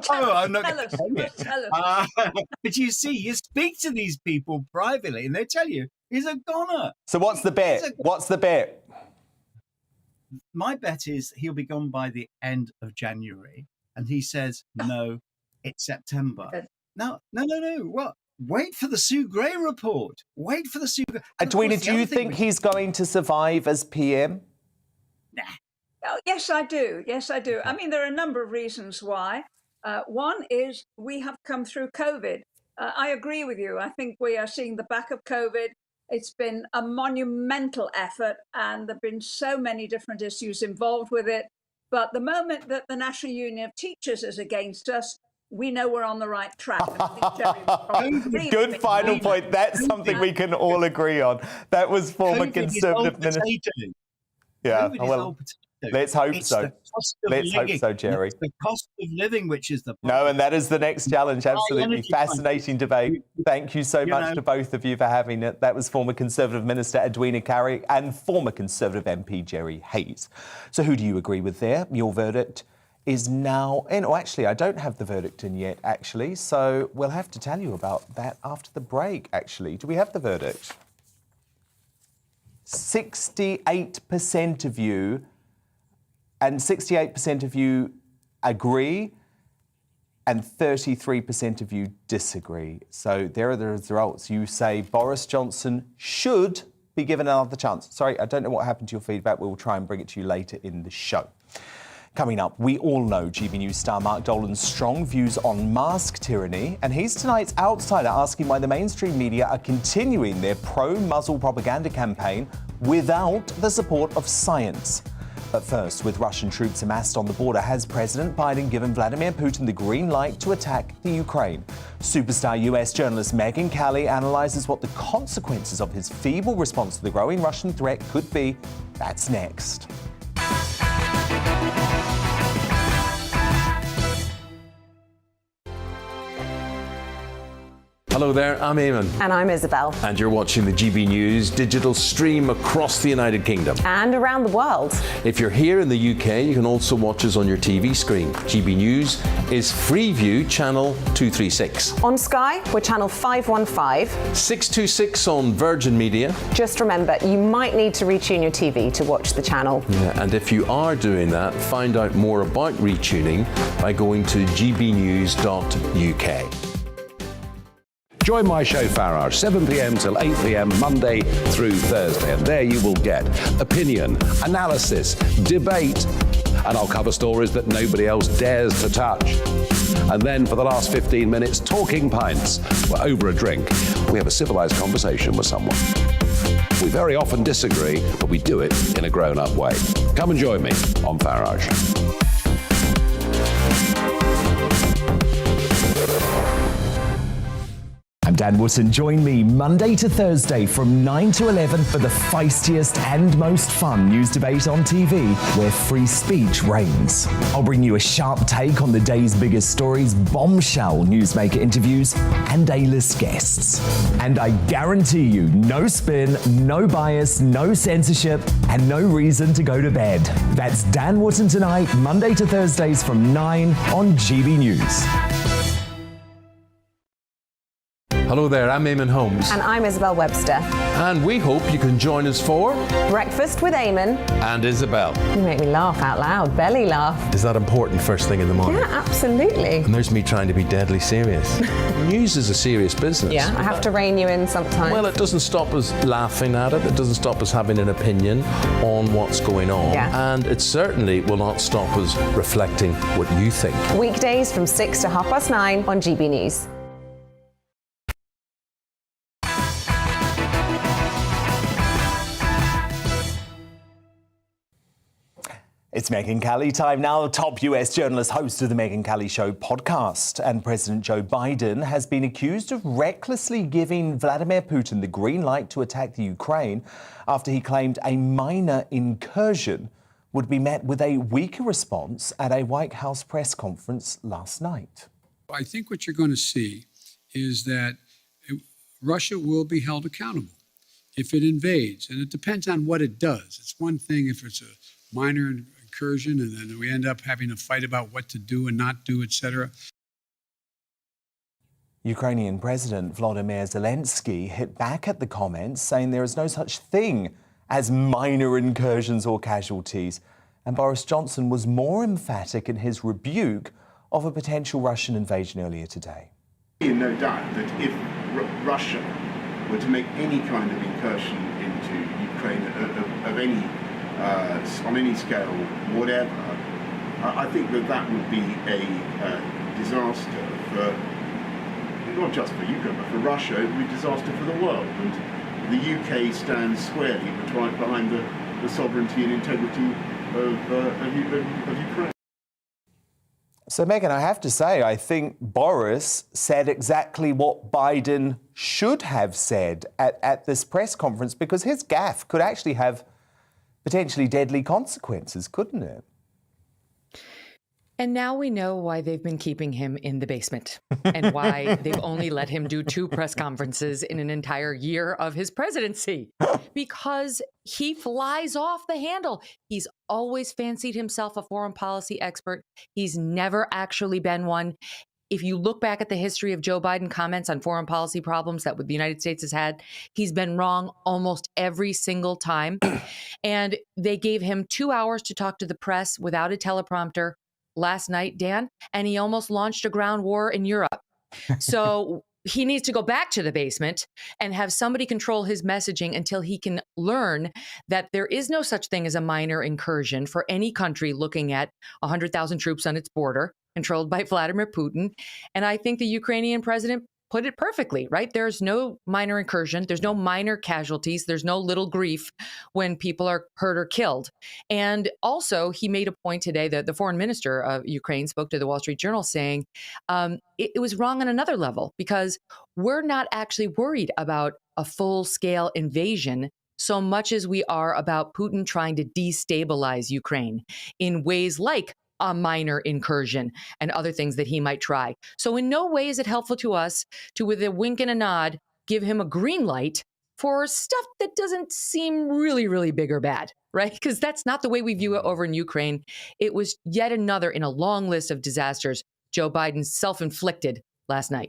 I'm not going to tell you. But you see, you speak to these people privately, and they tell you he's a goner. So what's the bet? What's the bet? My bet is he'll be gone by the end of January. And he says, no, it's September. No. What? Wait for the Sue Gray report. Wait for the Sue Gray. Edwina, do you think he's going to survive as PM? Nah. Oh, yes, I do. Yes, I do. I mean, there are a number of reasons why. One is we have come through COVID. I agree with you. I think we are seeing the back of COVID. It's been a monumental effort, and there have been so many different issues involved with it. But the moment that the National Union of Teachers is against us, we know we're on the right track. Good final point. That's something we can all agree on. That was former Conservative Minister. Yeah, well, let's hope so. Let's hope so, Jerry. It's the cost of living, which is the No, and that is the next challenge. Absolutely fascinating debate. Thank you so much to both of you for having it. That was former Conservative Minister Edwina Carrick and former Conservative MP Jerry Hayes. So who do you agree with there? Your verdict is now in. Oh, actually, I don't have the verdict in yet, actually. So we'll have to tell you about that after the break, actually. Do we have the verdict? 68% of you, and 68% of you agree, and 33% of you disagree. So there are the results. You say Boris Johnson should be given another chance. Sorry, I don't know what happened to your feedback. We'll try and bring it to you later in the show. Coming up, we all know GB News star Mark Dolan's strong views on mask tyranny, and he's tonight's outsider asking why the mainstream media are continuing their pro-muzzle propaganda campaign without the support of science. But first, with Russian troops amassed on the border, has President Biden given Vladimir Putin the green light to attack the Ukraine? Superstar US journalist Megyn Kelly analyses what the consequences of his feeble response to the growing Russian threat could be. That's next. Hello there, I'm Eamon. And I'm Isabel. And you're watching the GB News digital stream across the United Kingdom. And around the world. If you're here in the UK, you can also watch us on your TV screen. GB News is Freeview channel 236. On Sky, we're channel 515. 626 on Virgin Media. Just remember, you might need to retune your TV to watch the channel. Yeah, and if you are doing that, find out more about retuning by going to gbnews.uk. Join my show Farage, 7 p.m. till 8 p.m. Monday through Thursday. And there you will get opinion, analysis, debate, and I'll cover stories that nobody else dares to touch. And then for the last 15 minutes, talking pints. We're over a drink. We have a civilized conversation with someone. We very often disagree, but we do it in a grown-up way. Come and join me on Farage. I'm Dan Wootton. Join me Monday to Thursday from 9 to 11 for the feistiest and most fun news debate on TV, where free speech reigns. I'll bring you a sharp take on the day's biggest stories, bombshell newsmaker interviews, and A-list guests. And I guarantee you, no spin, no bias, no censorship, and no reason to go to bed. That's Dan Wootton tonight, Monday to Thursdays from 9 on GB News. Hello there, I'm Eamon Holmes. And I'm Isabel Webster. And we hope you can join us for Breakfast with Eamon and Isabel. You make me laugh out loud, belly laugh. Is that important first thing in the morning? Yeah, absolutely. And there's me trying to be deadly serious. News is a serious business. Yeah, I have to rein you in sometimes. Well, it doesn't stop us laughing at it. It doesn't stop us having an opinion on what's going on. Yeah. And it certainly will not stop us reflecting what you think. Weekdays from 6 to 9:30 on GB News. It's Megyn Kelly time now, top US journalist, host of the Megyn Kelly Show podcast. And President Joe Biden has been accused of recklessly giving Vladimir Putin the green light to attack the Ukraine after he claimed a minor incursion would be met with a weaker response at a White House press conference last night. I think what you're going to see is that Russia will be held accountable if it invades. And it depends on what it does. It's one thing if it's a minor incursion and then we end up having a fight about what to do and not do, etc. Ukrainian President Volodymyr Zelensky hit back at the comments, saying there is no such thing as minor incursions or casualties. And Boris Johnson was more emphatic in his rebuke of a potential Russian invasion earlier today. No doubt that if Russia were to make any kind of incursion into Ukraine of any on any scale, whatever, I think that would be a disaster for, not just for Ukraine, but for Russia. It would be a disaster for the world. And the UK stands squarely behind the sovereignty and integrity of Ukraine. So, Megan, I have to say, I think Boris said exactly what Biden should have said at this press conference, because his gaffe could actually have potentially deadly consequences, couldn't it? And now we know why they've been keeping him in the basement and why they've only let him do 2 press conferences in an entire year of his presidency, because he flies off the handle. He's always fancied himself a foreign policy expert. He's never actually been one. If you look back at the history of Joe Biden comments on foreign policy problems that the United States has had, he's been wrong almost every single time. And they gave him 2 hours to talk to the press without a teleprompter last night, Dan, and he almost launched a ground war in Europe. So he needs to go back to the basement and have somebody control his messaging until he can learn that there is no such thing as a minor incursion for any country looking at 100,000 troops on its border controlled by Vladimir Putin. And I think the Ukrainian president put it perfectly, right? There's no minor incursion. There's no minor casualties. There's no little grief when people are hurt or killed. And also, he made a point today that the foreign minister of Ukraine spoke to the Wall Street Journal saying it was wrong on another level, because we're not actually worried about a full-scale invasion so much as we are about Putin trying to destabilize Ukraine in ways like a minor incursion and other things that he might try. So in no way is it helpful to us to, with a wink and a nod, give him a green light for stuff that doesn't seem really, really big or bad, right? Because that's not the way we view it over in Ukraine. It was yet another in a long list of disasters Joe Biden self-inflicted last night.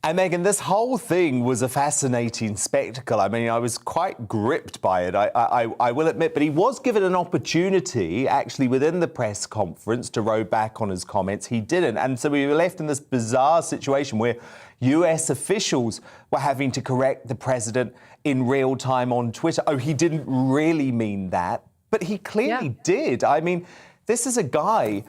And Megan, this whole thing was a fascinating spectacle. I mean, I was quite gripped by it, I will admit, but he was given an opportunity actually within the press conference to row back on his comments. He didn't. And so we were left in this bizarre situation where US officials were having to correct the president in real time on Twitter. Oh, he didn't really mean that, but he clearly did. I mean, this is a guy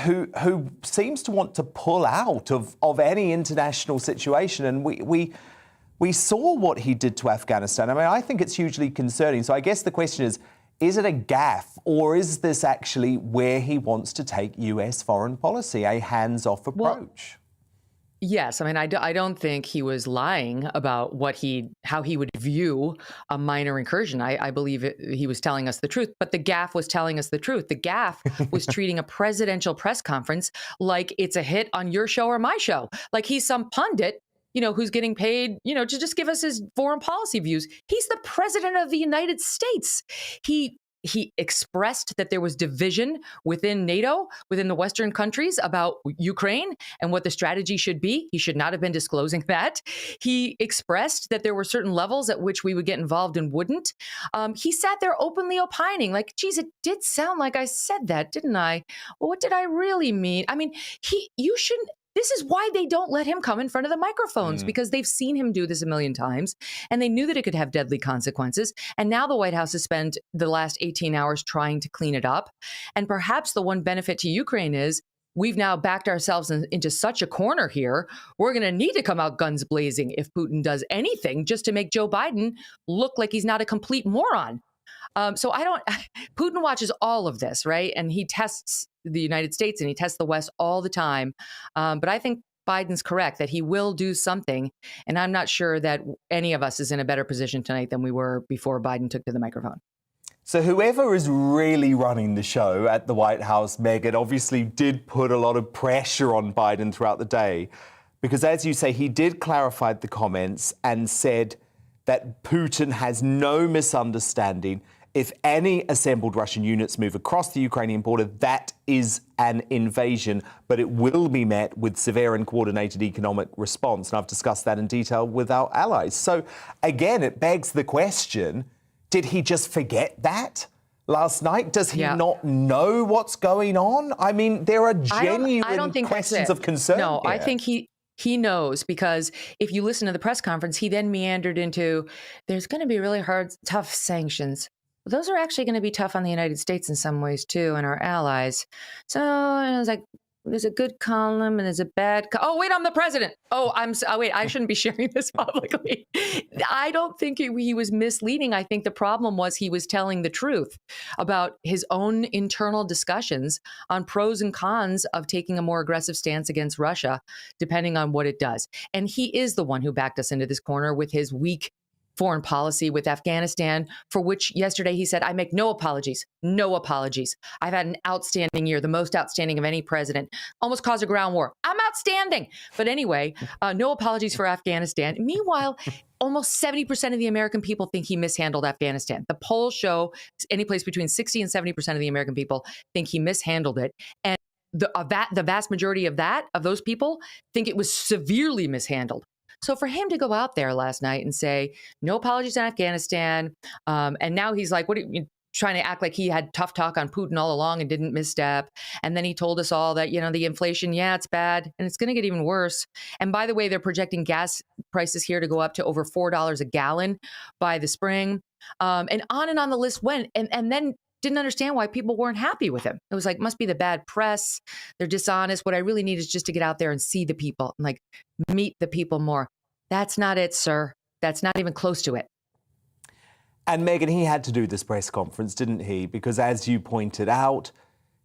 who seems to want to pull out of any international situation. And we saw what he did to Afghanistan. I mean, I think it's hugely concerning. So I guess the question is it a gaffe, or is this actually where he wants to take US foreign policy, a hands-off approach? Yes, I mean, I don't think he was lying about how he would view a minor incursion. I believe he was telling us the truth, but the gaffe was telling us the truth. The gaffe was treating a presidential press conference like it's a hit on your show or my show, like he's some pundit, who's getting paid, to just give us his foreign policy views. He's the president of the United States. He expressed that there was division within NATO, within the Western countries about Ukraine and what the strategy should be. He should not have been disclosing that. He expressed that there were certain levels at which we would get involved and wouldn't. He sat there openly opining like, geez, it did sound like I said that, didn't I? Well, what did I really mean? I mean, you shouldn't. This is why they don't let him come in front of the microphones, because they've seen him do this a million times and they knew that it could have deadly consequences. And now the White House has spent the last 18 hours trying to clean it up. And perhaps the one benefit to Ukraine is we've now backed ourselves into such a corner here. We're going to need to come out guns blazing if Putin does anything just to make Joe Biden look like he's not a complete moron. So Putin watches all of this, right? And he tests the United States and he tests the West all the time. But I think Biden's correct that he will do something. And I'm not sure that any of us is in a better position tonight than we were before Biden took to the microphone. So whoever is really running the show at the White House, Megan, obviously did put a lot of pressure on Biden throughout the day. Because as you say, he did clarify the comments and said that Putin has no misunderstanding. If any assembled Russian units move across the Ukrainian border, that is an invasion, but it will be met with severe and coordinated economic response. And I've discussed that in detail with our allies. So again, it begs the question, did he just forget that last night? Does he not know what's going on? I mean, there are genuine questions of concern. No, here. I think he knows, because if you listen to the press conference, he then meandered into, there's going to be really hard, tough sanctions. those are actually going to be tough on the United States in some ways too, and our allies. So I was like, there's a good column and there's a bad. Oh wait, I'm the president. Oh, wait, I shouldn't be sharing this publicly. I don't think he was misleading. I think the problem was he was telling the truth about his own internal discussions on pros and cons of taking a more aggressive stance against Russia, depending on what it does. And he is the one who backed us into this corner with his weak foreign policy with Afghanistan, for which yesterday he said, I make no apologies, no apologies. I've had an outstanding year, the most outstanding of any president, almost caused a ground war. I'm outstanding. But anyway, no apologies for Afghanistan. Meanwhile, almost 70% of the American people think he mishandled Afghanistan. The polls show any place between 60 and 70% of the American people think he mishandled it. And the vast majority of those people think it was severely mishandled. So for him to go out there last night and say, no apologies on Afghanistan, and now he's like, what are you trying to act like he had tough talk on Putin all along and didn't misstep. And then he told us all that, the inflation, it's bad and it's going to get even worse. And by the way, they're projecting gas prices here to go up to over $4 a gallon by the spring. And on the list went, and then didn't understand why people weren't happy with him. It was like, must be the bad press. They're dishonest. What I really need is just to get out there and see the people and meet the people more. That's not it, sir. That's not even close to it. And Megyn, he had to do this press conference, didn't he? Because as you pointed out,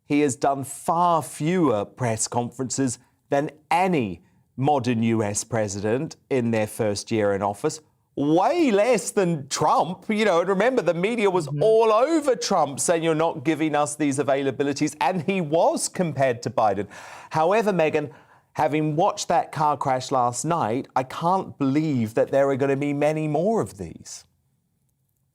he has done far fewer press conferences than any modern US president in their first year in office. Way less than Trump, and remember the media was all over Trump saying you're not giving us these availabilities, and he was compared to Biden. However, Megyn, having watched that car crash last night, I can't believe that there are going to be many more of these.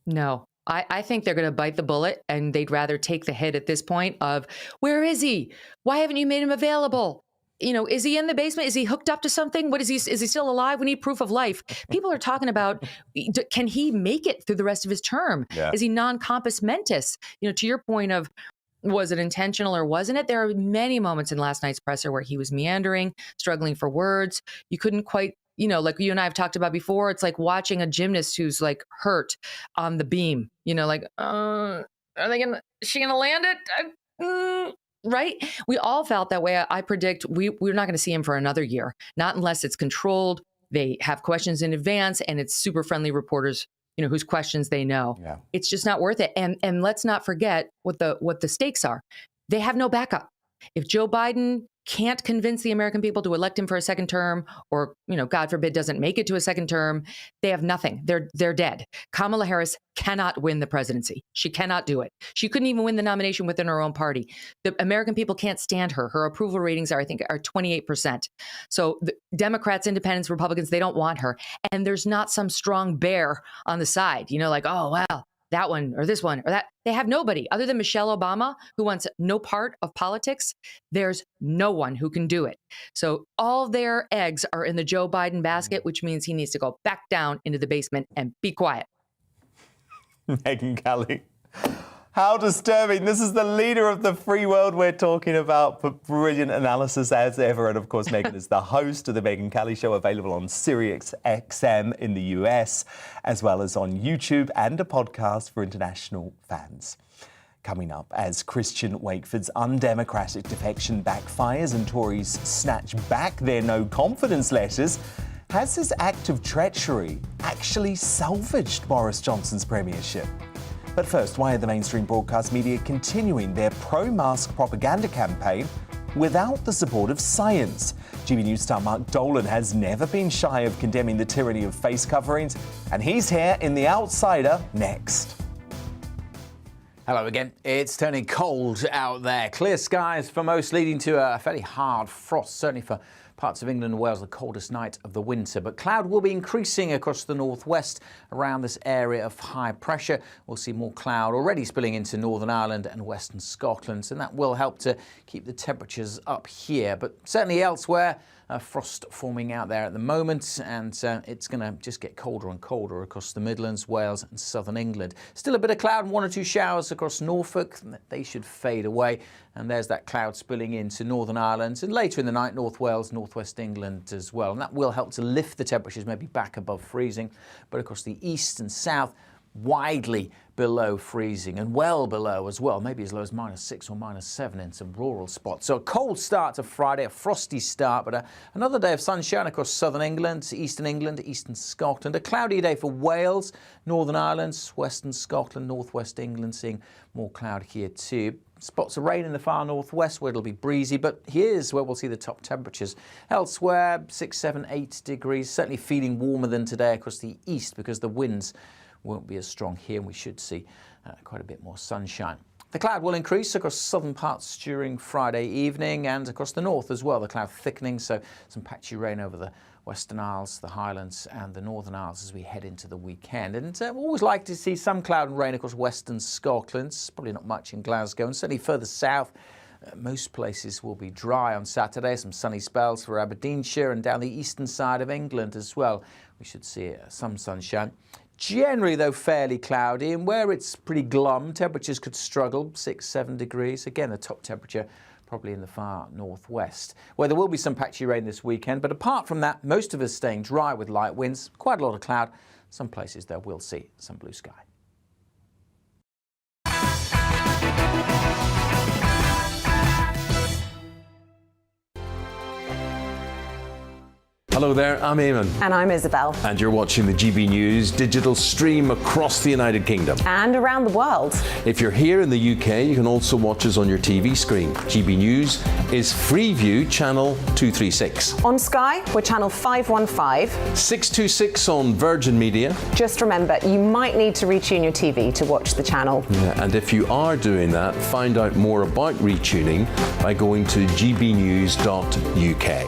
No, I think they're going to bite the bullet, and they'd rather take the hit at this point of, where is he? Why haven't you made him available? Is he in the basement? Is he hooked up to something? Is he still alive? We need proof of life. People are talking about, can he make it through the rest of his term? Yeah. Is he non-compos mentis? To your point of, was it intentional or wasn't it? There are many moments in last night's presser where he was meandering, struggling for words. You couldn't quite, like you and I have talked about before, it's like watching a gymnast who's hurt on the beam, is she going to land it? Right? We all felt that way. I predict we're not going to see him for another year, not unless it's controlled. They have questions in advance and it's super friendly reporters, whose questions they know. Yeah. It's just not worth it. And let's not forget what the stakes are. They have no backup. If Joe Biden can't convince the American people to elect him for a second term, or, God forbid, doesn't make it to a second term, they have nothing. They're dead. Kamala Harris cannot win the presidency. She cannot do it. She couldn't even win the nomination within her own party. The American people can't stand her. Her approval ratings are 28%. So the Democrats, Independents, Republicans, they don't want her. And there's not some strong bear on the side, oh, well, that one or this one or that. They have nobody other than Michelle Obama, who wants no part of politics. There's no one who can do it. So all their eggs are in the Joe Biden basket, which means he needs to go back down into the basement and be quiet. Megyn Kelly. How disturbing. This is the leader of the free world we're talking about. Brilliant analysis as ever. And of course, Megyn is the host of the Megyn Kelly Show, available on Sirius XM in the US, as well as on YouTube and a podcast for international fans. Coming up, as Christian Wakeford's undemocratic defection backfires and Tories snatch back their no-confidence letters, has this act of treachery actually salvaged Boris Johnson's premiership? But first, why are the mainstream broadcast media continuing their pro-mask propaganda campaign without the support of science? GBNews star Mark Dolan has never been shy of condemning the tyranny of face coverings, and he's here in The Outsider next. Hello again. It's turning cold out there. Clear skies for most, leading to a fairly hard frost, certainly for parts of England and Wales, the coldest night of the winter. But cloud will be increasing across the northwest around this area of high pressure. We'll see more cloud already spilling into Northern Ireland and Western Scotland, and that will help to keep the temperatures up here. But certainly elsewhere, frost forming out there at the moment, and it's going to just get colder and colder across the Midlands, Wales and southern England. Still a bit of cloud and one or two showers across Norfolk. They should fade away, and there's that cloud spilling into Northern Ireland, and later in the night, North Wales, northwest England as well. And that will help to lift the temperatures maybe back above freezing. But across the east and south, widely below freezing and well below as well, maybe as low as -6 or -7 in some rural spots. So a cold start to Friday, a frosty start, but another day of sunshine across southern England, eastern Scotland. A cloudy day for Wales, Northern Ireland, western Scotland, northwest England, seeing more cloud here too. Spots of rain in the far northwest where it'll be breezy, but here's where we'll see the top temperatures. Elsewhere, 6, 7, 8 degrees, certainly feeling warmer than today across the east because the winds won't be as strong here, and we should see quite a bit more sunshine. The cloud will increase across southern parts during Friday evening and across the north as well. The cloud thickening, so some patchy rain over the Western Isles, the Highlands and the Northern Isles as we head into the weekend. And we always like to see some cloud and rain across western Scotland, probably not much in Glasgow, and certainly further south. Most places will be dry on Saturday, some sunny spells for Aberdeenshire and down the eastern side of England as well. We should see some sunshine. Generally, though, fairly cloudy, and where it's pretty glum, temperatures could struggle, 6, 7 degrees. Again, the top temperature probably in the far northwest, where there will be some patchy rain this weekend. But apart from that, most of us staying dry with light winds, quite a lot of cloud. Some places there will see some blue sky. Hello there, I'm Eamon. And I'm Isabel. And you're watching the GB News digital stream across the United Kingdom. And around the world. If you're here in the UK, you can also watch us on your TV screen. GB News is Freeview channel 236. On Sky, we're channel 515. 626 on Virgin Media. Just remember, you might need to retune your TV to watch the channel. Yeah, and if you are doing that, find out more about retuning by going to gbnews.uk.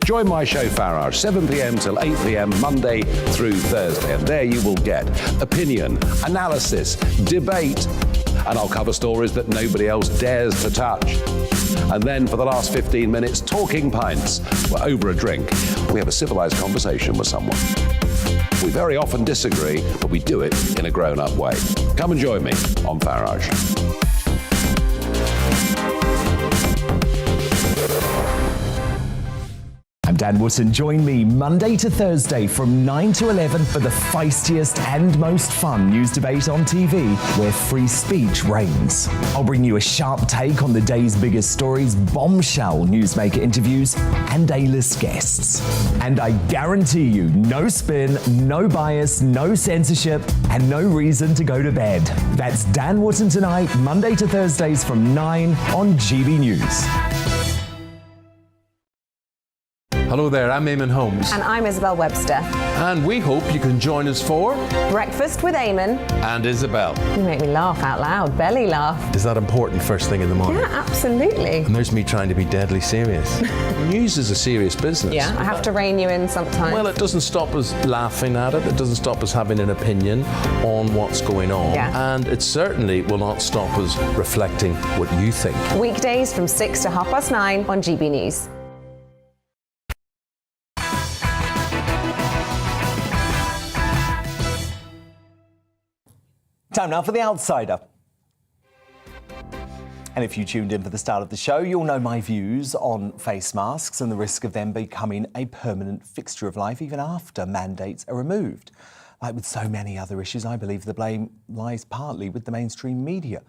Join my show Farage, 7 p.m. till 8 p.m. Monday through Thursday, and there you will get opinion, analysis, debate, and I'll cover stories that nobody else dares to touch. And then for the last 15 minutes, talking pints. We're over a drink. We have a civilized conversation with someone. We very often disagree, but we do it in a grown-up way. Come and join me on Farage. I'm Dan Wootton. Join me Monday to Thursday from 9 to 11 for the feistiest and most fun news debate on TV, where free speech reigns. I'll bring you a sharp take on the day's biggest stories, bombshell newsmaker interviews, and A-list guests. And I guarantee you, no spin, no bias, no censorship, and no reason to go to bed. That's Dan Wootton tonight, Monday to Thursdays from 9 on GB News. Hello there, I'm Eamon Holmes. And I'm Isabel Webster. And we hope you can join us for Breakfast with Eamon and Isabel. You make me laugh out loud, belly laugh. Is that important first thing in the morning? Yeah, absolutely. And there's me trying to be deadly serious. News is a serious business. Yeah, I have to rein you in sometimes. Well, it doesn't stop us laughing at it. It doesn't stop us having an opinion on what's going on. Yeah. And it certainly will not stop us reflecting what you think. Weekdays from 6 to 9:30 on GB News. Time now for The Outsider. And if you tuned in for the start of the show, you'll know my views on face masks and the risk of them becoming a permanent fixture of life even after mandates are removed. Like with so many other issues, I believe the blame lies partly with the mainstream media.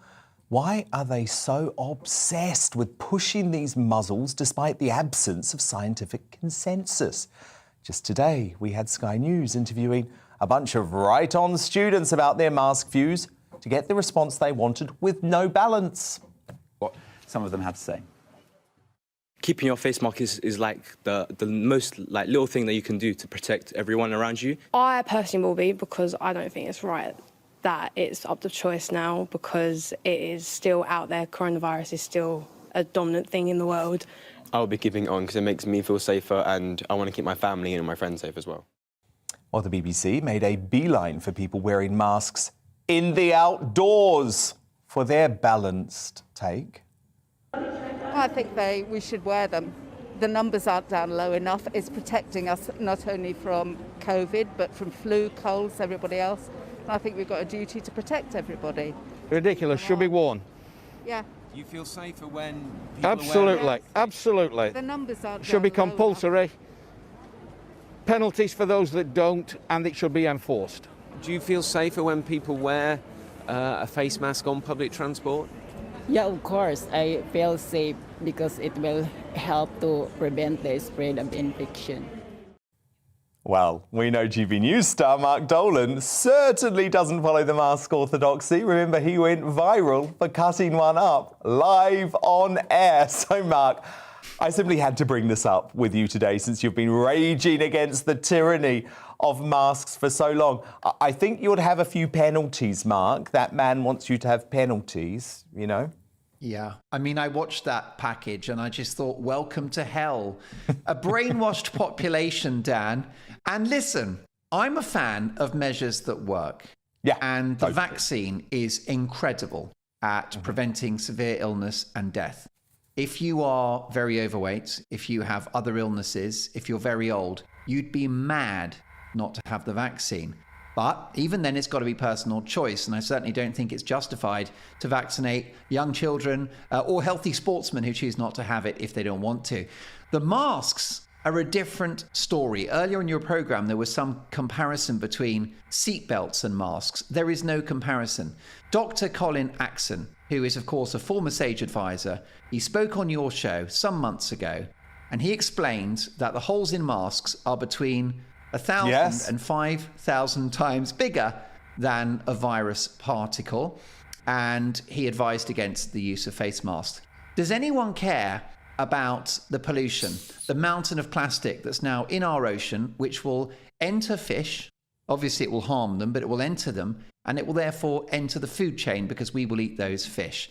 Why are they so obsessed with pushing these muzzles despite the absence of scientific consensus? Just today, we had Sky News interviewing a bunch of right-on students about their mask views to get the response they wanted with no balance. What some of them had to say. Keeping your face mask is like the most like little thing that you can do to protect everyone around you. I personally will be, because I don't think it's right that it's up to choice now, because it is still out there. Coronavirus is still a dominant thing in the world. I'll be keeping it on because it makes me feel safer, and I want to keep my family and my friends safe as well. Well, the BBC made a beeline for people wearing masks in the outdoors for their balanced take. I think we should wear them. The numbers aren't down low enough. It's protecting us not only from COVID, but from flu, colds, everybody else. And I think we've got a duty to protect everybody. Ridiculous, should be worn. Yeah. Do you feel safer when people Absolutely, are wearing it? absolutely. The numbers aren't Should be down low compulsory. Penalties for those that don't, and it should be enforced. Do you feel safer when people wear a face mask on public transport? Yeah, of course. I feel safe because it will help to prevent the spread of infection. Well, we know GB News star Mark Dolan certainly doesn't follow the mask orthodoxy. Remember, he went viral for cutting one up live on air. So, Mark, I simply had to bring this up with you today since you've been raging against the tyranny of masks for so long. I think you would have a few penalties, Mark. That man wants you to have penalties, you know? Yeah, I mean, I watched that package and I just thought, welcome to hell. A brainwashed population, Dan. And listen, I'm a fan of measures that work. Yeah. And the vaccine is incredible at preventing severe illness and death. If you are very overweight, if you have other illnesses, if you're very old, you'd be mad not to have the vaccine. But even then, it's got to be personal choice. And I certainly don't think it's justified to vaccinate young children or healthy sportsmen who choose not to have it if they don't want to. The masks are a different story. Earlier in your program, there was some comparison between seatbelts and masks. There is no comparison. Dr. Colin Axon, who is, of course, a former SAGE advisor, he spoke on your show some months ago, and he explained that the holes in masks are between 1,000 and 5,000 times bigger than a virus particle, and he advised against the use of face masks. Does anyone care about the pollution, the mountain of plastic that's now in our ocean, which will enter fish? Obviously, it will harm them, but it will enter them, and it will therefore enter the food chain because we will eat those fish.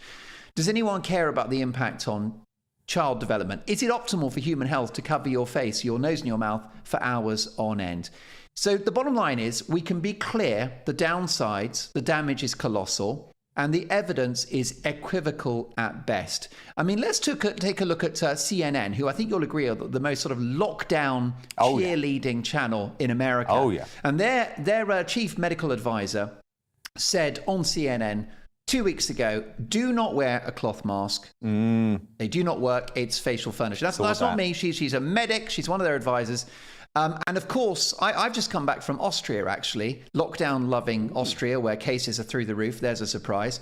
Does anyone care about the impact on child development? Is it optimal for human health to cover your face, your nose and your mouth for hours on end? So the bottom line is we can be clear, the downsides, the damage is colossal, and the evidence is equivocal at best. I mean, let's take a look at CNN, who I think you'll agree are the most sort of lockdown cheerleading channel in America. Oh, yeah. And their chief medical advisor said on CNN 2 weeks ago, do not wear a cloth mask. They do not work. It's facial furniture. That's not me. She's a medic. She's one of their advisors. And of course, I've just come back from Austria, actually. Lockdown-loving Austria, where cases are through the roof. There's a surprise.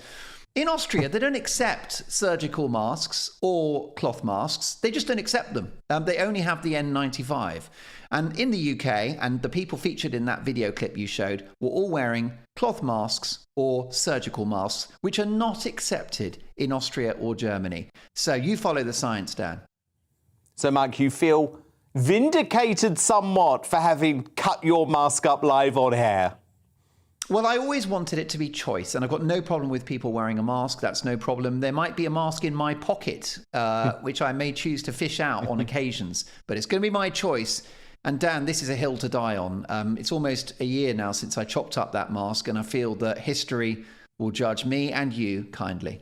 In Austria, they don't accept surgical masks or cloth masks. They just don't accept them. They only have the N95. And in the UK, and the people featured in that video clip you showed, were all wearing cloth masks or surgical masks, which are not accepted in Austria or Germany. So you follow the science, Dan. So, Mark, you feel vindicated somewhat for having cut your mask up live on air? Well, I always wanted it to be choice, and I've got no problem with people wearing a mask. That's no problem. There might be a mask in my pocket, which I may choose to fish out on occasions, but it's going to be my choice. And Dan, this is a hill to die on. It's almost a year now since I chopped up that mask, and I feel that history will judge me and you kindly.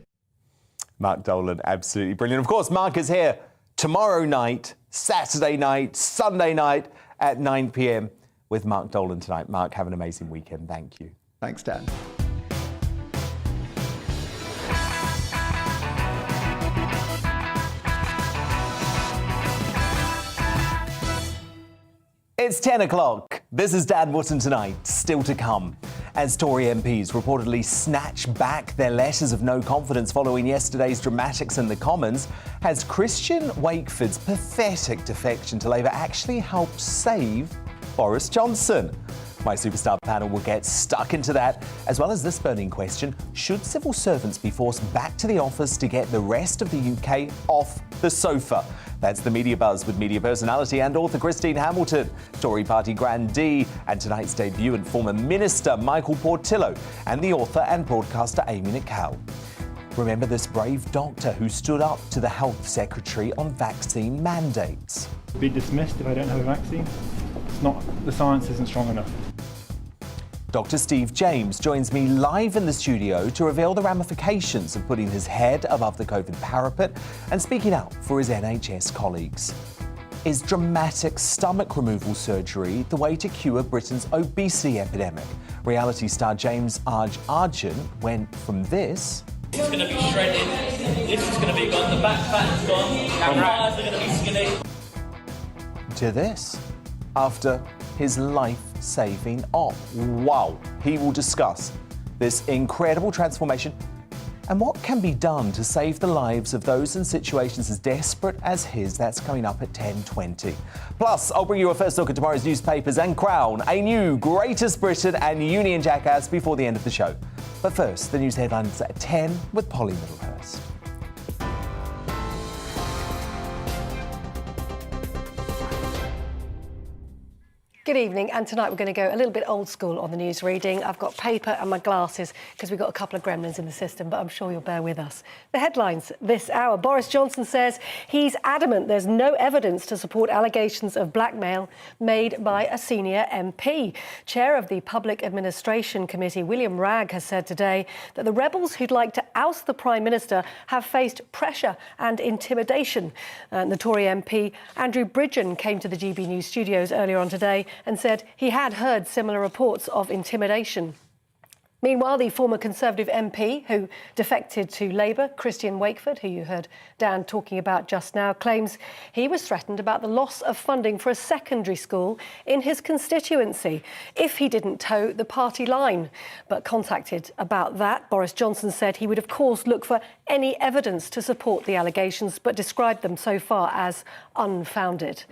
Mark Dolan, absolutely brilliant. Of course, Mark is here tomorrow night, Saturday night, Sunday night at 9 p.m. with Mark Dolan tonight. Mark, have an amazing weekend. Thank you. Thanks, Dan. It's 10 o'clock. This is Dan Wootton Tonight. Still to come. As Tory MPs reportedly snatch back their letters of no confidence following yesterday's dramatics in the Commons, has Christian Wakeford's pathetic defection to Labour actually helped save Boris Johnson? My superstar panel will get stuck into that, as well as this burning question: should civil servants be forced back to the office to get the rest of the UK off the sofa? That's the Media Buzz with media personality and author Christine Hamilton, Tory party grandee and tonight's debutant former Minister Michael Portillo, and the author and broadcaster Amy Nicol. Remember this brave doctor who stood up to the Health Secretary on vaccine mandates. Be dismissed if I don't have a vaccine. It's not, the science isn't strong enough. Dr. Steve James joins me live in the studio to reveal the ramifications of putting his head above the COVID parapet and speaking out for his NHS colleagues. Is dramatic stomach removal surgery the way to cure Britain's obesity epidemic? Reality star James Argent went from this... This is going to be shredded, this is going to be gone, the back fat's gone, the thighs are going to be skinny. To this, after his life-saving op. Wow, MP will discuss this incredible transformation and what can be done to save the lives of those in situations as desperate as his. That's coming up at 10:20. Plus, I'll bring you a first look at tomorrow's newspapers and crown a new Greatest Britain and Union jackass before the end of the show. But first, the news headlines at 10 with Polly Middlehurst. Good evening, and tonight we're going to go a little bit old school on the news reading. I've got paper and my glasses because we've got a couple of gremlins in the system, but I'm sure you'll bear with us. The headlines this hour. Boris Johnson says he's adamant there's no evidence to support allegations of blackmail made by a senior MP. Chair of the Public Administration Committee, William Ragg, has said today that the rebels who'd like to oust the Prime Minister have faced pressure and intimidation. And the Tory MP, Andrew Bridgen, came to the GBNews studios earlier on today and said he had heard similar reports of intimidation. Meanwhile, the former Conservative MP who defected to Labour, Christian Wakeford, who you heard Dan talking about just now, claims he was threatened about the loss of funding for a secondary school in his constituency if he didn't toe the party line. But contacted about that, Boris Johnson said he would, of course, look for any evidence to support the allegations, but described them so far as unfounded.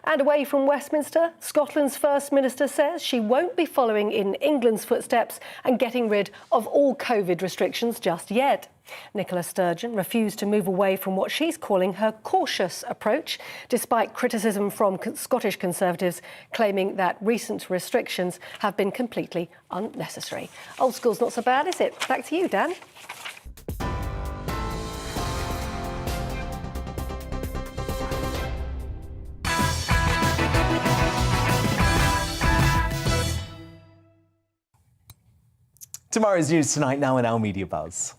And away from Westminster, Scotland's First Minister says she won't be following in England's footsteps and getting rid of all COVID restrictions just yet. Nicola Sturgeon refused to move away from what she's calling her cautious approach, despite criticism from Scottish Conservatives claiming that recent restrictions have been completely unnecessary. Old school's not so bad, is it? Back to you, Dan. Tomorrow's news tonight, now in our Media Buzz.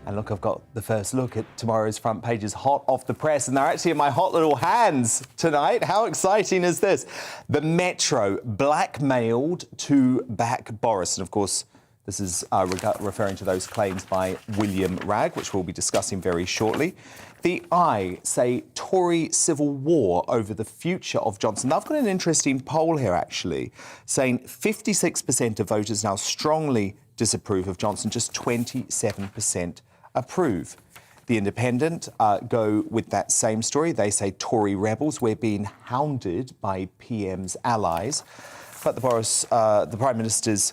And look, I've got the first look at tomorrow's front pages, hot off the press, and they're actually in my hot little hands tonight. How exciting is this? The Metro blackmailed to back Boris. And of course, this is referring to those claims by William Ragg, which we'll be discussing very shortly. The Eye say Tory civil war over the future of Johnson. I've got an interesting poll here, actually, saying 56% of voters now strongly disapprove of Johnson, just 27% approve. The Independent go with that same story. They say Tory rebels, we're being hounded by PM's allies. But the Prime Minister's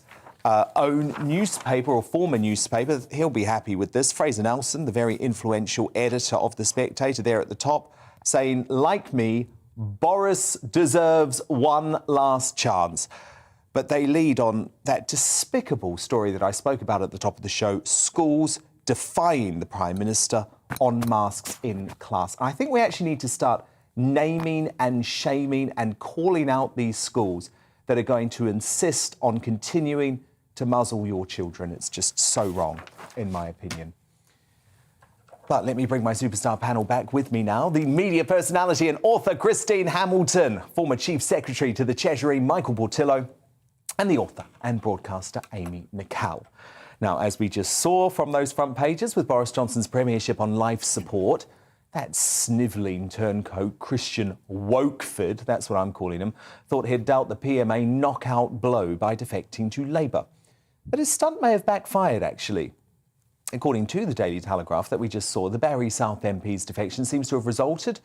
own newspaper, or former newspaper, he'll be happy with this. Fraser Nelson, the very influential editor of The Spectator, there at the top, saying, like me, Boris deserves one last chance. But they lead on that despicable story that I spoke about at the top of the show, schools defying the Prime Minister on masks in class. I think we actually need to start naming and shaming and calling out these schools that are going to insist on continuing to muzzle your children. It's just so wrong, in my opinion. But let me bring my superstar panel back with me now. The media personality and author Christine Hamilton, former Chief Secretary to the Treasury Michael Portillo, and the author and broadcaster Amy Nicol. Now, as we just saw from those front pages with Boris Johnson's premiership on life support, that snivelling turncoat Christian Wakeford, that's what I'm calling him, thought he'd dealt the PM a knockout blow by defecting to Labour. But his stunt may have backfired, actually. According to the Daily Telegraph that we just saw, the Barry South MP's defection seems to have resulted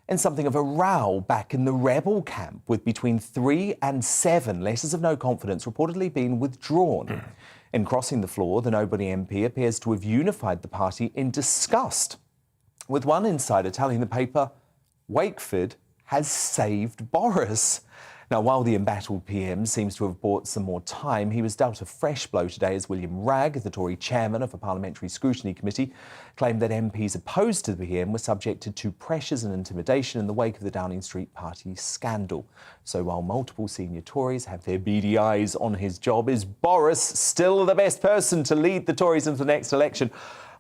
in something of a row back in the rebel camp, with between 3 and 7 letters of no confidence reportedly being withdrawn. In crossing the floor, the Nobody MP appears to have unified the party in disgust, with one insider telling the paper, Wakeford has saved Boris. Now, while the embattled PM seems to have bought some more time, he was dealt a fresh blow today as William Ragg, the Tory chairman of a parliamentary scrutiny committee, claimed that MPs opposed to the PM were subjected to pressures and intimidation in the wake of the Downing Street party scandal. So while multiple senior Tories have their beady eyes on his job, is Boris still the best person to lead the Tories into the next election?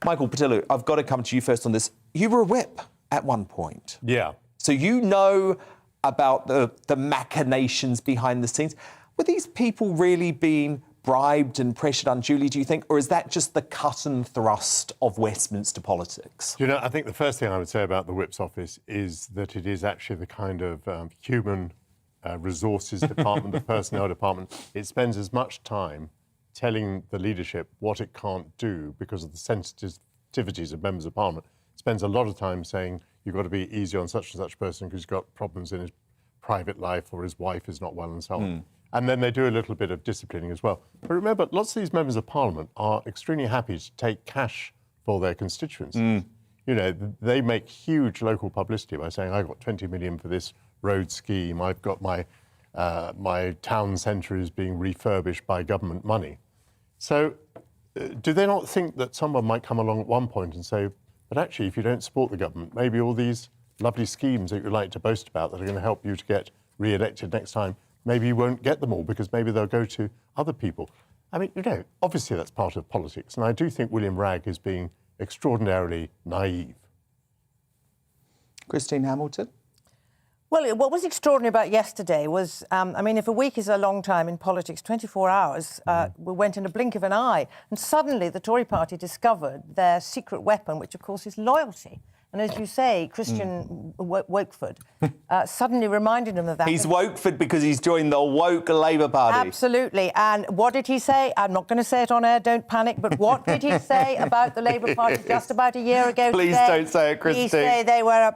Michael Portillo, I've got to come to you first on this. You were a whip at one point. Yeah. So you know about the machinations behind the scenes. Were these people really being bribed and pressured unduly, do you think? Or is that just the cut and thrust of Westminster politics? You know, I think the first thing I would say about the Whip's office is that it is actually the kind of human resources department, the personnel department. It spends as much time telling the leadership what it can't do because of the sensitivities of members of parliament. It spends a lot of time saying you've got to be easy on such and such person because he's got problems in his private life or his wife is not well and so on. And then they do a little bit of disciplining as well. But remember, lots of these members of parliament are extremely happy to take cash for their constituents. You know, they make huge local publicity by saying, I got 20 million for this road scheme, I've got my town centre is being refurbished by government money. So do they not think that someone might come along at one point and say, but actually, if you don't support the government, maybe all these lovely schemes that you like to boast about that are going to help you to get re-elected next time, maybe you won't get them all because maybe they'll go to other people. I mean, you know, obviously that's part of politics. And I do think William Bragg is being extraordinarily naive. Christine Hamilton? Well, what was extraordinary about yesterday was, I mean, if a week is a long time in politics, 24 hours went in a blink of an eye. And suddenly the Tory party discovered their secret weapon, which, of course, is loyalty. And as you say, Christian Wokeford suddenly reminded him of that. He's Wokeford because he's joined the woke Labour Party. Absolutely. And what did he say? I'm not going to say it on air, don't panic, but what did he say about the Labour Party just about a year ago Please today? don't say it, Christine. He said they were...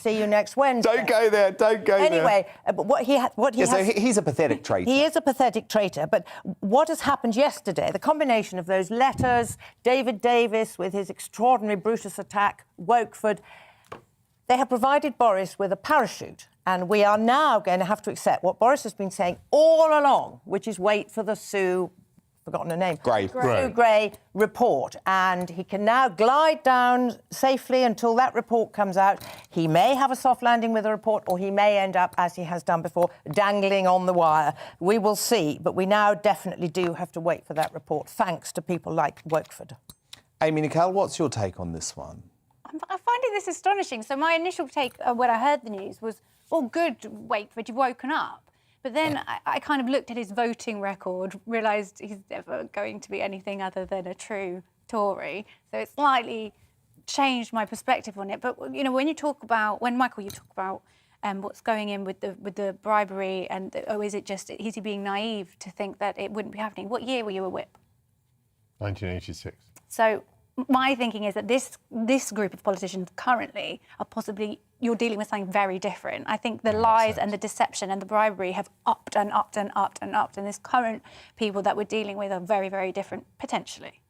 See you next Wednesday. Don't go there, don't go there. Anyway, So he's a pathetic traitor. He is a pathetic traitor, but what has happened yesterday, the combination of those letters, David Davis with his extraordinary Brutus attack, Wokeford, they have provided Boris with a parachute, and we are now going to have to accept what Boris has been saying all along, which is wait for the forgotten her name. Sue Gray report. And he can now glide down safely until that report comes out. He may have a soft landing with a report, or he may end up, as he has done before, dangling on the wire. We will see. But we now definitely do have to wait for that report, thanks to people like Wokeford. Amy Nicole, what's your take on this one? I'm finding this astonishing. So my initial take when I heard the news was, oh, good, Wakeford, you've woken up. But then I kind of looked at his voting record, realised he's never going to be anything other than a true Tory. So it slightly changed my perspective on it. But, you know, when Michael, you talk about what's going in with the bribery and, is he being naive to think that it wouldn't be happening? What year were you a whip? 1986. So my thinking is that this group of politicians currently are possibly, you're dealing with something very different. I think the lies and the deception and the bribery have upped and upped and upped and upped, and this current people that we're dealing with are very, very different, potentially.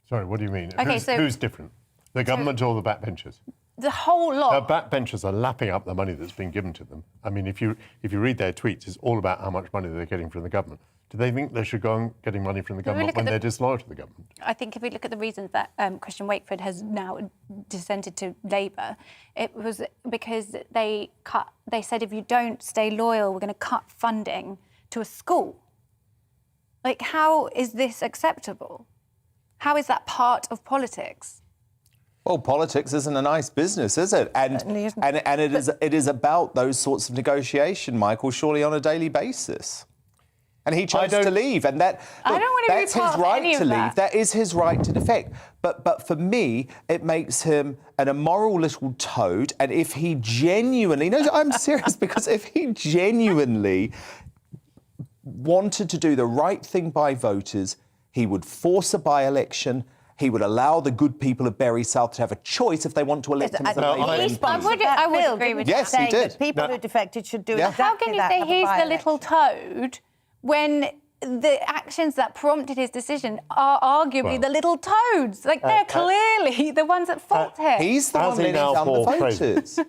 Sorry, what do you mean? Okay, who's different? The government or the backbenchers? The whole lot. The backbenchers are lapping up the money that's been given to them. I mean, if you read their tweets, it's all about how much money they're getting from the government. Do they think they should go on getting money from the government when they're disloyal to the government? I think if we look at the reasons that Christian Wakeford has now dissented to Labour, it was because they said if you don't stay loyal, we're going to cut funding to a school. Like, how is this acceptable? How is that part of politics? Well, politics isn't a nice business, is it? And it is about those sorts of negotiation, Michael, surely on a daily basis. And he chose to leave, and that's his right to leave. That is his right to defect. But for me, it makes him an immoral little toad. And if he genuinely, no, I'm serious, because if he genuinely wanted to do the right thing by voters, he would force a by-election. He would allow the good people of Bury South to have a choice if they want to elect him as a Labour MP. I would agree with yes, he did. People who defected should do exactly that. How can you say he's the little toad when the actions that prompted his decision are arguably the little toads? Like, they're clearly the ones at fault here. He's the one leading down the voters.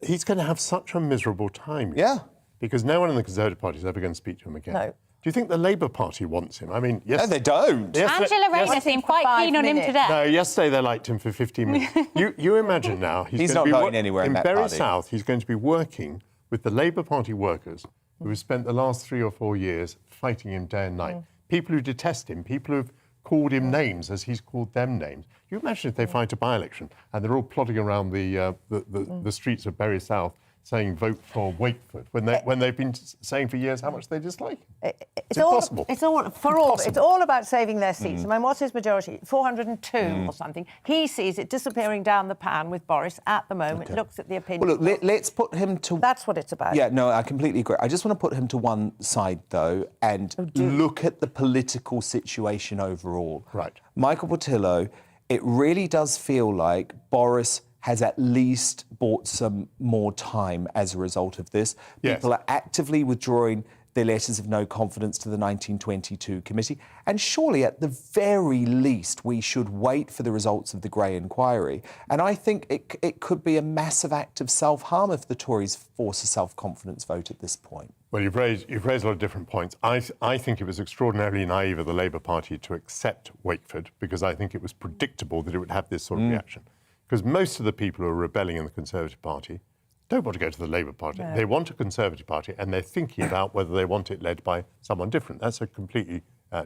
He's going to have such a miserable time. Yeah. Because no one in the Conservative Party is ever going to speak to him again. No. Do you think the Labour Party wants him? I mean, yes. No, they don't. Angela Rayner seemed quite keen on him today. No, yesterday they liked him for 15 minutes. you imagine now he's not going anywhere in that Bury party. South, he's going to be working with the Labour Party workers who have spent the last 3 or 4 years fighting him day and night. People who detest him, people who've called him names as he's called them names. You imagine if they fight a by-election and they're all plodding around the streets of Bury South saying vote for Wakeford when they've been saying for years how much they dislike him. It's impossible. It's all about saving their seats. I mean, what's his majority? 402 or something. He sees it disappearing down the pan with Boris at the moment. Looks at the opinion. Well, look, let's put him to... That's what it's about. Yeah, no, I completely agree. I just want to put him to one side, though, and look at the political situation overall. Right. Michael Portillo, it really does feel like Boris has at least bought some more time as a result of this. Yes. People are actively withdrawing their letters of no confidence to the 1922 committee. And surely, at the very least, we should wait for the results of the Grey inquiry. And I think it could be a massive act of self-harm if the Tories force a self-confidence vote at this point. Well, you've raised a lot of different points. I think it was extraordinarily naive of the Labour Party to accept Wakeford, because I think it was predictable that it would have this sort of reaction. Because most of the people who are rebelling in the Conservative Party don't want to go to the Labour Party. No. They want a Conservative Party, and they're thinking about whether they want it led by someone different. That's a completely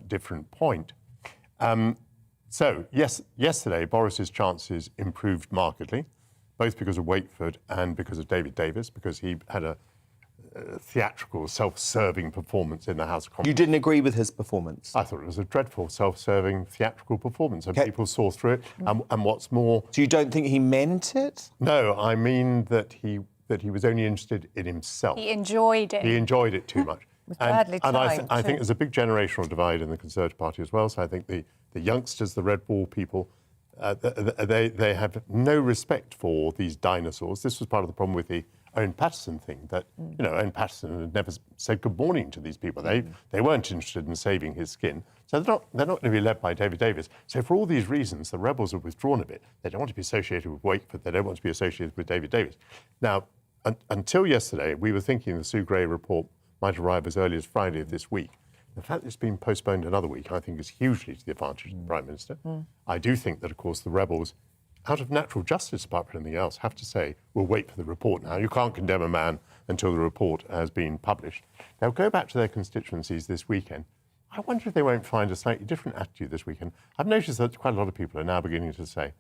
different point. So, yesterday, Boris's chances improved markedly, both because of Wakeford and because of David Davis, because he had a theatrical, self-serving performance in the House of Commons. You didn't agree with his performance? I thought it was a dreadful, self-serving, theatrical performance, and people saw through it. And what's more... So you don't think he meant it? No, I mean that he was only interested in himself. He enjoyed it. He enjoyed it too much. badly and I timed, think too. there's a big generational divide in the Conservative Party as well. So I think the youngsters, the Red Wall people, they have no respect for these dinosaurs. This was part of the problem with the Owen Paterson thing, that, you know, Owen Paterson had never said good morning to these people. They weren't interested in saving his skin. So they're not going to be led by David Davis. So for all these reasons, the Rebels have withdrawn a bit. They don't want to be associated with Wakeford. They don't want to be associated with David Davis. Now, until yesterday, we were thinking the Sue Gray report might arrive as early as Friday of this week. The fact that it's been postponed another week, I think, is hugely to the advantage of the Prime Minister. I do think that, of course, the Rebels, out of natural justice, apart from anything else, have to say, we'll wait for the report now. You can't condemn a man until the report has been published. They'll go back to their constituencies this weekend. I wonder if they won't find a slightly different attitude this weekend. I've noticed that quite a lot of people are now beginning to say,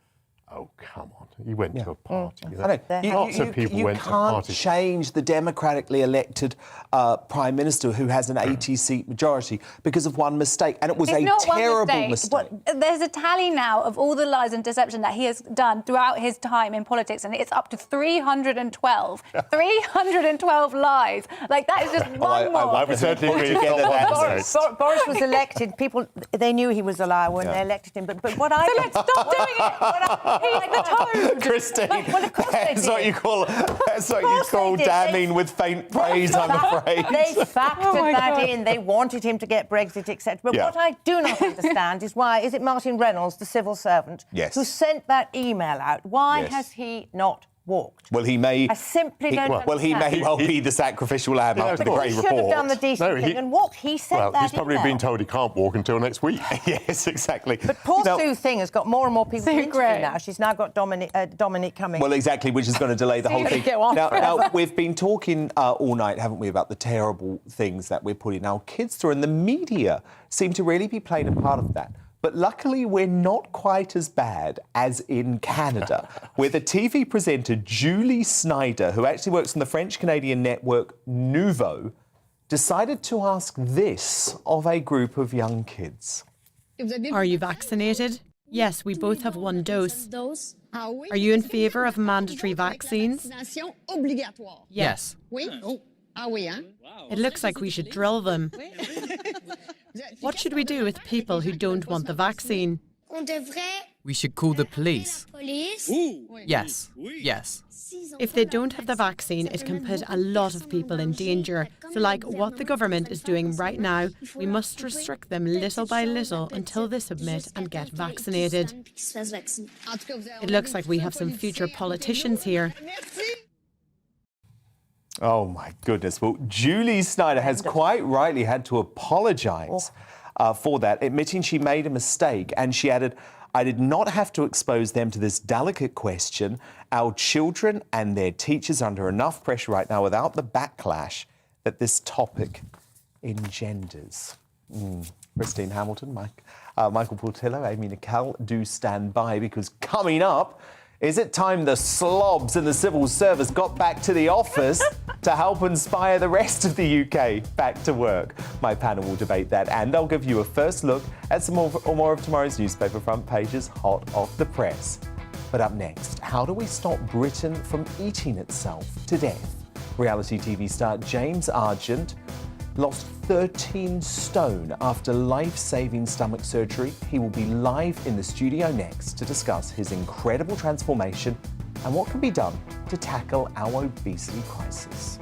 oh, come on, you went to a party. Lots of people went to a party. You can't change the democratically elected Prime Minister who has an 80-seat majority because of one mistake, and it was a terrible mistake. There's a tally now of all the lies and deception that he has done throughout his time in politics, and it's up to 312. 312 lies. Like, that is just one more. I would certainly agree with that. Boris was elected. People, they knew he was a liar when they elected him. But what I... So let's stop doing it. He's the toad. Christine, that's what you call did. damning with faint praise, I'm afraid. They factored that in. They wanted him to get Brexit, etc. But what I do not understand is why, is it Martin Reynolds, the civil servant, who sent that email out? Why has he not walked? Well, he may... I simply don't understand. Well, he may well be the sacrificial lamb after the Grey report. He should have done the decent thing and walked. He sent that he's probably been told he can't walk until next week. Yes, exactly. But poor Sue Thing has got more and more people interested now. She's now got Dominic coming. Well, exactly, which is going to delay the whole thing. Now, we've been talking all night, haven't we, about the terrible things that we're putting our kids through, and the media seem to really be playing a part of that. But luckily, we're not quite as bad as in Canada, where the TV presenter Julie Snyder, who actually works on the French-Canadian network Nouveau, decided to ask this of a group of young kids. Are you vaccinated? Yes, we both have one dose. Are you in favour of mandatory vaccines? Yes. It looks like we should drill them. What should we do with people who don't want the vaccine? We should call the police. Yes, yes. If they don't have the vaccine, it can put a lot of people in danger. So like what the government is doing right now, we must restrict them little by little until they submit and get vaccinated. It looks like we have some future politicians here. Oh, my goodness. Well, Julie Snyder has quite rightly had to apologise for that, admitting she made a mistake. And she added, I did not have to expose them to this delicate question. Our children and their teachers are under enough pressure right now without the backlash that this topic engenders. Christine Hamilton, Michael Portillo, Amy Nicole, do stand by, because coming up, Is it time the slobs in the civil service got back to the office to help inspire the rest of the UK back to work? My panel will debate that, and I'll give you a first look at some more of tomorrow's newspaper front pages hot off the press. But up next, how do we stop Britain from eating itself to death? Reality TV star James Argent lost 13 stone after life-saving stomach surgery. He will be live in the studio next to discuss his incredible transformation and what can be done to tackle our obesity crisis.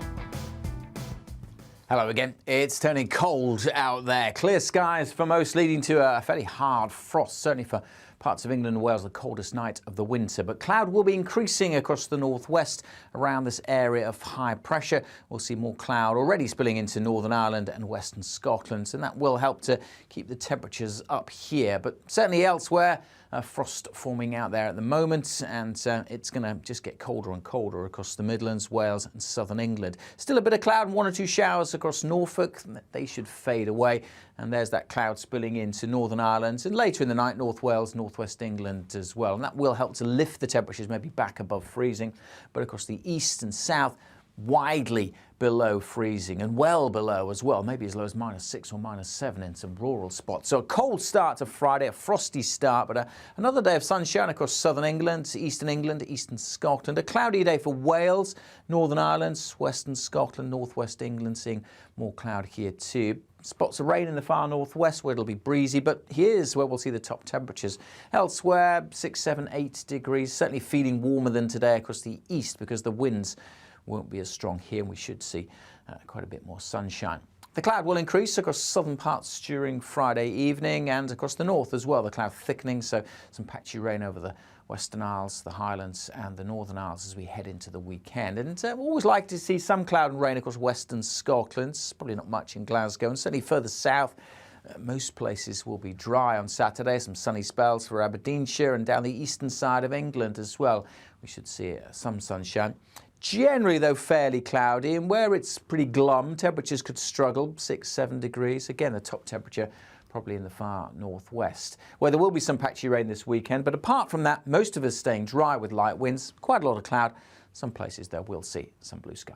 Hello again. It's turning cold out there. Clear skies for most, leading to a fairly hard frost, certainly for parts of England and Wales, the coldest night of the winter. But cloud will be increasing across the northwest around this area of high pressure. We'll see more cloud already spilling into Northern Ireland and Western Scotland, and that will help to keep the temperatures up here. But certainly elsewhere, frost forming out there at the moment, and it's going to just get colder and colder across the Midlands, Wales and southern England. Still a bit of cloud and 1 or 2 showers across Norfolk. They should fade away, and there's that cloud spilling into Northern Ireland and later in the night North Wales, northwest England as well, and that will help to lift the temperatures maybe back above freezing. But across the east and south, widely below freezing and well below as well, maybe as low as -6 or -7 in some rural spots. So a cold start to Friday, a frosty start, but another day of sunshine across southern England, eastern Scotland. A cloudy day for Wales, Northern Ireland, western Scotland, northwest England, seeing more cloud here too. Spots of rain in the far northwest where it'll be breezy, but here's where we'll see the top temperatures. Elsewhere, 6, 7, 8 degrees, certainly feeling warmer than today across the east because the winds won't be as strong here, and we should see quite a bit more sunshine. The cloud will increase across southern parts during Friday evening and across the north as well. The cloud thickening, so some patchy rain over the Western Isles, the Highlands and the Northern Isles as we head into the weekend. And we always like to see some cloud and rain across Western Scotland. Probably not much in Glasgow, and certainly further south. Most places will be dry on Saturday. Some sunny spells for Aberdeenshire and down the eastern side of England as well. We should see some sunshine. Generally, though, fairly cloudy, and where it's pretty glum, temperatures could struggle, 6, 7 degrees. Again, the top temperature probably in the far northwest, where there will be some patchy rain this weekend. But apart from that, most of us staying dry with light winds, quite a lot of cloud. Some places there will see some blue sky.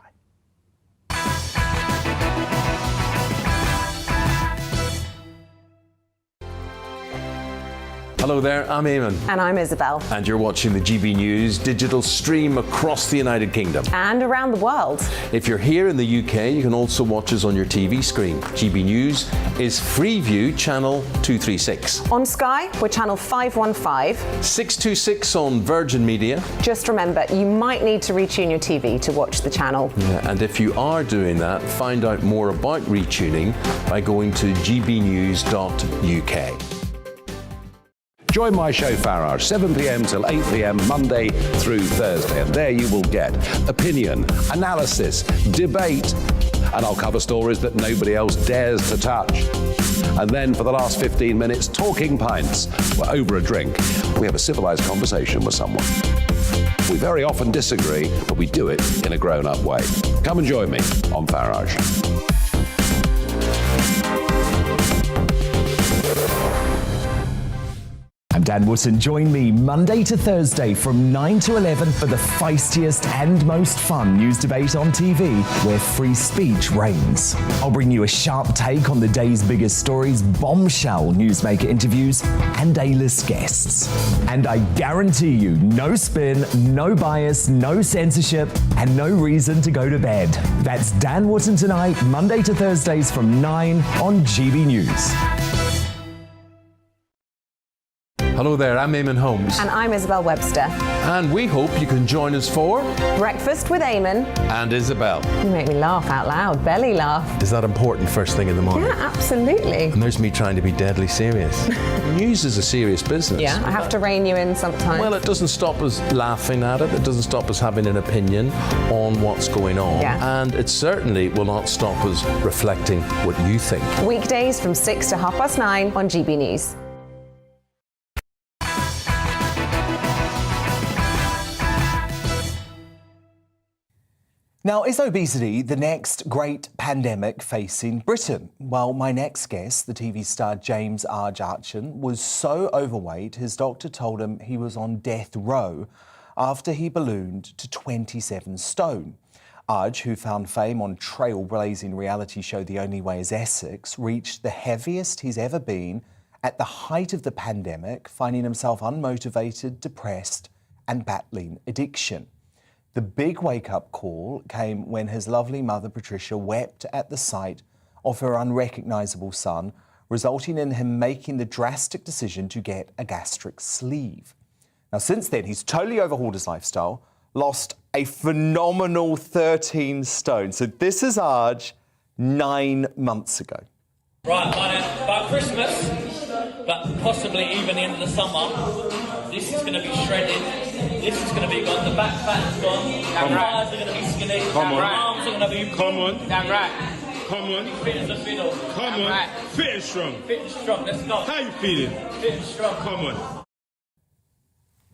Hello there, I'm Eamon. And I'm Isabel. And you're watching the GB News digital stream across the United Kingdom. And around the world. If you're here in the UK, you can also watch us on your TV screen. GB News is Freeview channel 236. On Sky, we're channel 515. 626 on Virgin Media. Just remember, you might need to retune your TV to watch the channel. Yeah, and if you are doing that, find out more about retuning by going to gbnews.uk. Join my show Farage, 7 p.m. till 8 p.m. Monday through Thursday, and there you will get opinion, analysis, debate, and I'll cover stories that nobody else dares to touch. And then for the last 15 minutes, talking pints. We're over a drink. We have a civilized conversation with someone. We very often disagree, but we do it in a grown-up way. Come and join me on Farage. I'm Dan Wootton. Join me Monday to Thursday from 9 to 11 for the feistiest and most fun news debate on TV, where free speech reigns. I'll bring you a sharp take on the day's biggest stories, bombshell newsmaker interviews, and A-list guests. And I guarantee you, no spin, no bias, no censorship, and no reason to go to bed. That's Dan Wootton tonight, Monday to Thursdays from 9 on GB News. Hello there, I'm Eamon Holmes. And I'm Isabel Webster. And we hope you can join us for Breakfast with Eamon and Isabel. You make me laugh out loud, belly laugh. Is that important first thing in the morning? Yeah, absolutely. And there's me trying to be deadly serious. News is a serious business. Yeah, I have to rein you in sometimes. Well, it doesn't stop us laughing at it. It doesn't stop us having an opinion on what's going on. Yeah. And it certainly will not stop us reflecting what you think. Weekdays from 6 to 9:30 on GB News. Now, is obesity the next great pandemic facing Britain? Well, my next guest, the TV star James Argent, was so overweight his doctor told him he was on death row after he ballooned to 27 stone. Arj, who found fame on trailblazing reality show The Only Way is Essex, reached the heaviest he's ever been at the height of the pandemic, finding himself unmotivated, depressed and battling addiction. The big wake-up call came when his lovely mother, Patricia, wept at the sight of her unrecognisable son, resulting in him making the drastic decision to get a gastric sleeve. Now, since then, he's totally overhauled his lifestyle, lost a phenomenal 13 stone. So this is Arj 9 months ago. Right, by Christmas, but possibly even the end of the summer, this is going to be shredded. This is going to be gone. The back fat's gone. The thighs are going to be skinny. The arms are going to be... Come on. Damn right. Come on. Fit as a fiddle. Come on. Right. Fit and strong. Fit and strong. Let's go. How you feeling? Fit and strong. Come on.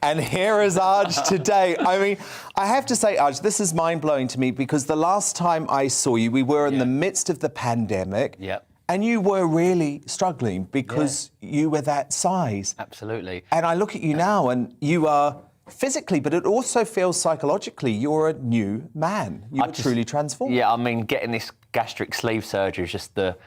And here is Arj today. I mean, I have to say, Arj, this is mind-blowing to me because the last time I saw you, we were in the midst of the pandemic. Yep. And you were really struggling because you were that size. Absolutely. And I look at you now and you are physically, but it also feels psychologically, you're a new man. You were truly transformed. Yeah, I mean, getting this gastric sleeve surgery is just the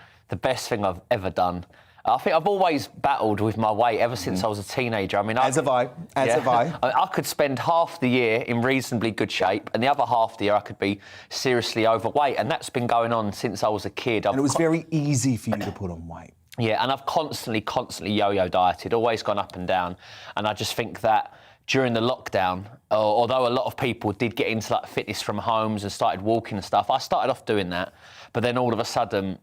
best thing I've ever done. I think I've always battled with my weight ever since I was a teenager. I mean, As have I. I could spend half the year in reasonably good shape, and the other half the year I could be seriously overweight, and that's been going on since I was a kid. And it was very easy for you to put on weight. Yeah, and I've constantly yo-yo dieted, always gone up and down, and I just think that during the lockdown, although a lot of people did get into like fitness from homes and started walking and stuff, I started off doing that, but then all of a sudden,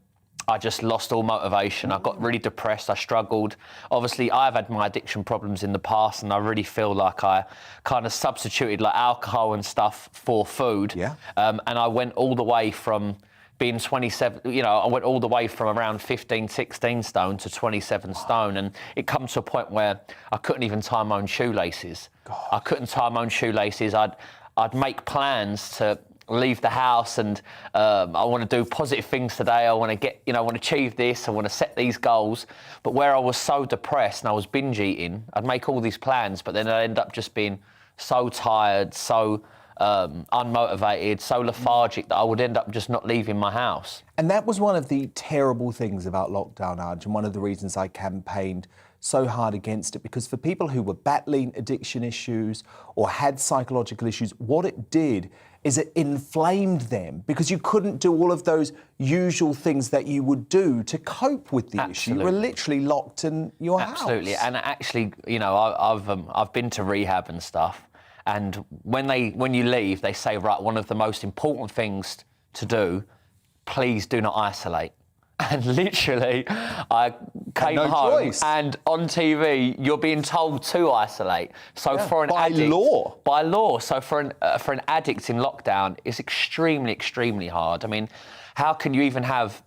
I just lost all motivation. I got really depressed. I struggled. Obviously, I've had my addiction problems in the past, and I really feel like I kind of substituted like alcohol and stuff for food. Yeah. And I went all the way from being 27, I went all the way from around 15, 16 stone to 27 stone. And it comes to a point where I couldn't even tie my own shoelaces. I couldn't tie my own shoelaces. I'd make plans to leave the house and I want to do positive things today. I want to get, I want to achieve this. I want to set these goals. But where I was so depressed and I was binge eating, I'd make all these plans, but then I'd end up just being so tired, so unmotivated, so lethargic that I would end up just not leaving my house. And that was one of the terrible things about lockdown, Arj, and one of the reasons I campaigned so hard against it, because for people who were battling addiction issues or had psychological issues, what it did is it inflamed them because you couldn't do all of those usual things that you would do to cope with the issue. You were literally locked in your house. Absolutely, and actually, I've been to rehab and stuff, and when you leave, they say, right, one of the most important things to do, please do not isolate. And literally, I came home and on TV, you're being told to isolate. So for an addict, by law. So for an addict in lockdown, it's extremely, extremely hard. I mean, how can you even have?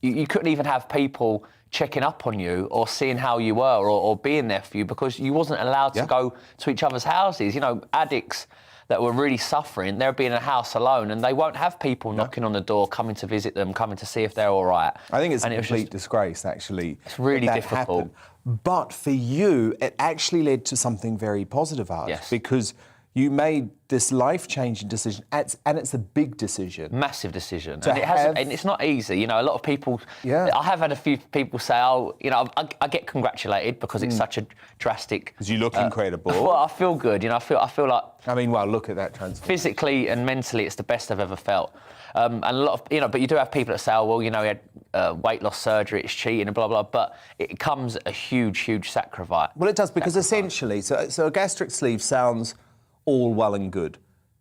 You couldn't even have people checking up on you or seeing how you were or being there for you because you wasn't allowed to go to each other's houses. Addicts that were really suffering, they'll be in a house alone and they won't have people knocking on the door, coming to visit them, coming to see if they're all right. I think it's a complete disgrace, actually. It's really difficult. Happened. But for you, it actually led to something very positive, Arj, because you made this life-changing decision, and it's a big decision. Massive decision. And it's not easy. A lot of people... I have had a few people say, I get congratulated because it's such a drastic... Because you look incredible. Well, I feel good. I feel like... I mean, well, look at that transformation. Physically and mentally, it's the best I've ever felt. And a lot of... but you do have people that say, oh, well, he had weight loss surgery, it's cheating and blah, blah, but it comes a huge, huge sacrifice. Well, it does, because essentially... So a gastric sleeve sounds all well and good.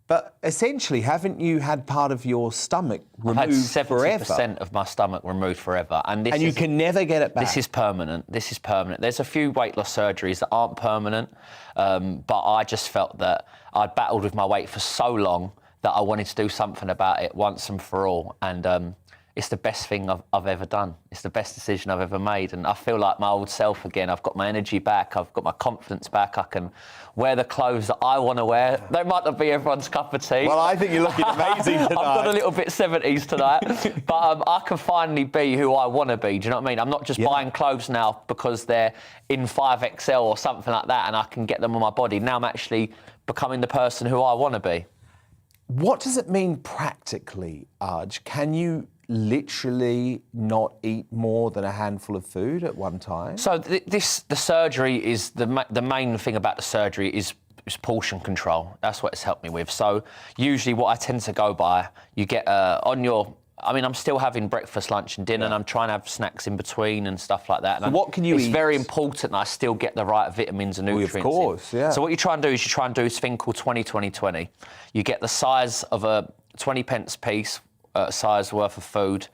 But essentially, haven't you had part of your stomach removed forever? I've had 70% of my stomach removed forever. And you can never get it back? This is permanent. There's a few weight loss surgeries that aren't permanent, but I just felt that I'd battled with my weight for so long that I wanted to do something about it once and for all. And it's the best thing I've ever done. It's the best decision I've ever made. And I feel like my old self again. I've got my energy back. I've got my confidence back. I can wear the clothes that I want to wear. They might not be everyone's cup of tea. Well, I think you're looking amazing tonight. I've got a little bit 70s tonight. But I can finally be who I want to be. Do you know what I mean? I'm not just buying clothes now because they're in 5XL or something like that and I can get them on my body. Now I'm actually becoming the person who I want to be. What does it mean practically, Arj? Can you literally not eat more than a handful of food at one time? So the surgery is the main thing about the surgery is portion control. That's what it's helped me with. So usually what I tend to go by, you get on your... I mean, I'm still having breakfast, lunch and dinner, and I'm trying to have snacks in between and stuff like that. And so what can you eat? It's very important that I still get the right vitamins and nutrients of course, in. yeah. So what you try and do is you try and do this thing called 20-20-20. You get the size of a 20p piece, size worth of food,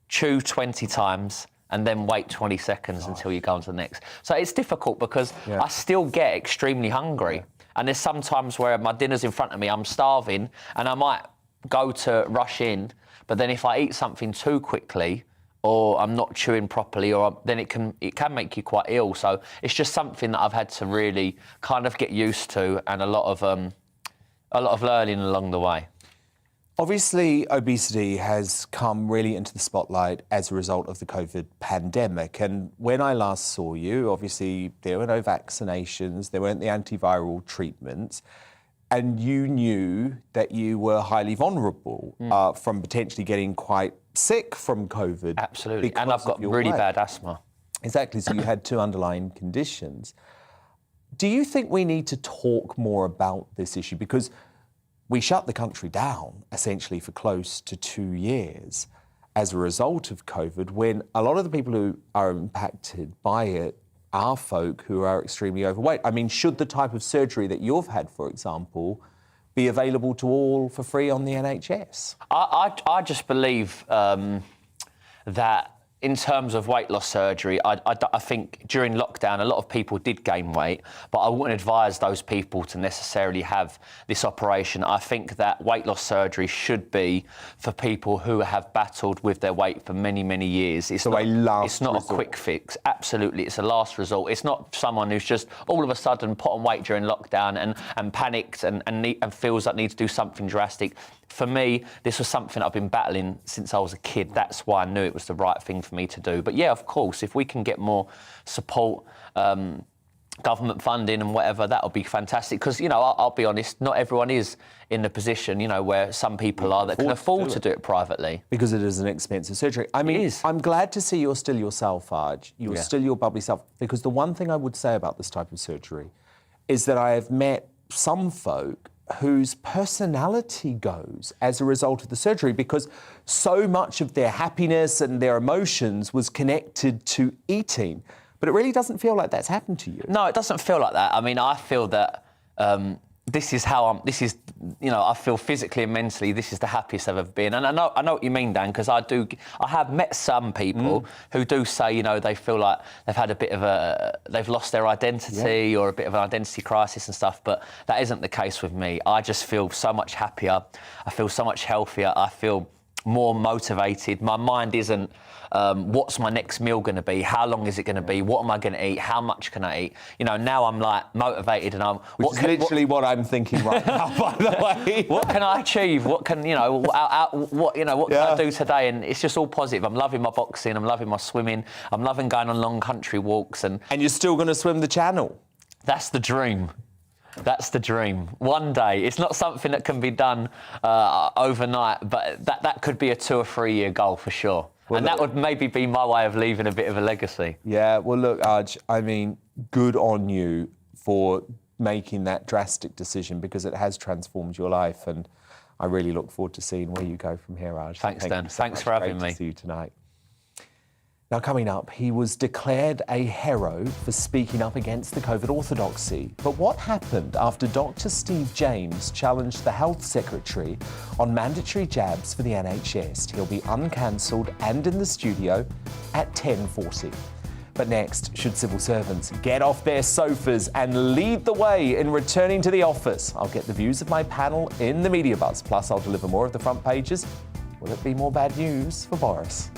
chew 20 times, and then wait 20 seconds until you go on to the next. So it's difficult because I still get extremely hungry. And there's some times where my dinner's in front of me, I'm starving, and I might go to rush in, but then if I eat something too quickly or I'm not chewing properly, then it can make you quite ill. So it's just something that I've had to really kind of get used to, and a lot of learning along the way. Obviously, obesity has come really into the spotlight as a result of the COVID pandemic. And when I last saw you, obviously there were no vaccinations, there weren't the antiviral treatments. And you knew that you were highly vulnerable from potentially getting quite sick from COVID. Absolutely, and I've got really bad asthma. Exactly, so you had two underlying conditions. Do you think we need to talk more about this issue? Because we shut the country down, essentially, for close to 2 years as a result of COVID, when a lot of the people who are impacted by it are folk who are extremely overweight. I mean, should the type of surgery that you've had, for example, be available to all for free on the NHS? I just believe that in terms of weight loss surgery, I think during lockdown, a lot of people did gain weight, but I wouldn't advise those people to necessarily have this operation. I think that weight loss surgery should be for people who have battled with their weight for many, many years. It's not a quick fix. Absolutely, it's a last resort. It's not someone who's just all of a sudden put on weight during lockdown and panicked and feels like need to do something drastic. For me, this was something I've been battling since I was a kid. That's why I knew it was the right thing for me to do. But yeah, of course, if we can get more support, government funding and whatever, that would be fantastic. Because, you know, I'll be honest, not everyone is in the position, you know, where some people are that can afford to do it privately. Because it is an expensive surgery. I mean, I'm glad to see you're still yourself, Arj. You're still your bubbly self. Because the one thing I would say about this type of surgery is that I have met some folk whose personality goes as a result of the surgery, because so much of their happiness and their emotions was connected to eating. But it really doesn't feel like that's happened to you. No, it doesn't feel like that. I mean, I feel that I feel physically and mentally, this is the happiest I've ever been. And I know what you mean, Dan, because I have met some people who do say, you know, they feel like they've had a bit of they've lost their identity or a bit of an identity crisis and stuff, but that isn't the case with me. I just feel so much happier. I feel so much healthier. I feel more motivated. My mind isn't, what's my next meal going to be? How long is it going to be? What am I going to eat? How much can I eat? You know, now I'm like motivated and Which is literally what I'm thinking right now, by the way. What can I achieve? What can, you know, what can I do today? And it's just all positive. I'm loving my boxing. I'm loving my swimming. I'm loving going on long country walks. And you're still going to swim the channel? That's the dream. That's the dream. One day. It's not something that can be done overnight, but that could be a 2 or 3 year goal for sure. Well, and that would maybe be my way of leaving a bit of a legacy. Yeah, well, look, Arj, I mean, good on you for making that drastic decision, because it has transformed your life, and I really look forward to seeing where you go from here, Arj. Thanks, Dan. Thanks for having me. Great to see you tonight. Now, coming up, he was declared a hero for speaking up against the COVID orthodoxy. But what happened after Dr. Steve James challenged the Health Secretary on mandatory jabs for the NHS? He'll be uncancelled and in the studio at 10:40. But next, should civil servants get off their sofas and lead the way in returning to the office? I'll get the views of my panel in the Media Buzz. Plus, I'll deliver more of the front pages Will it be more bad news for Boris?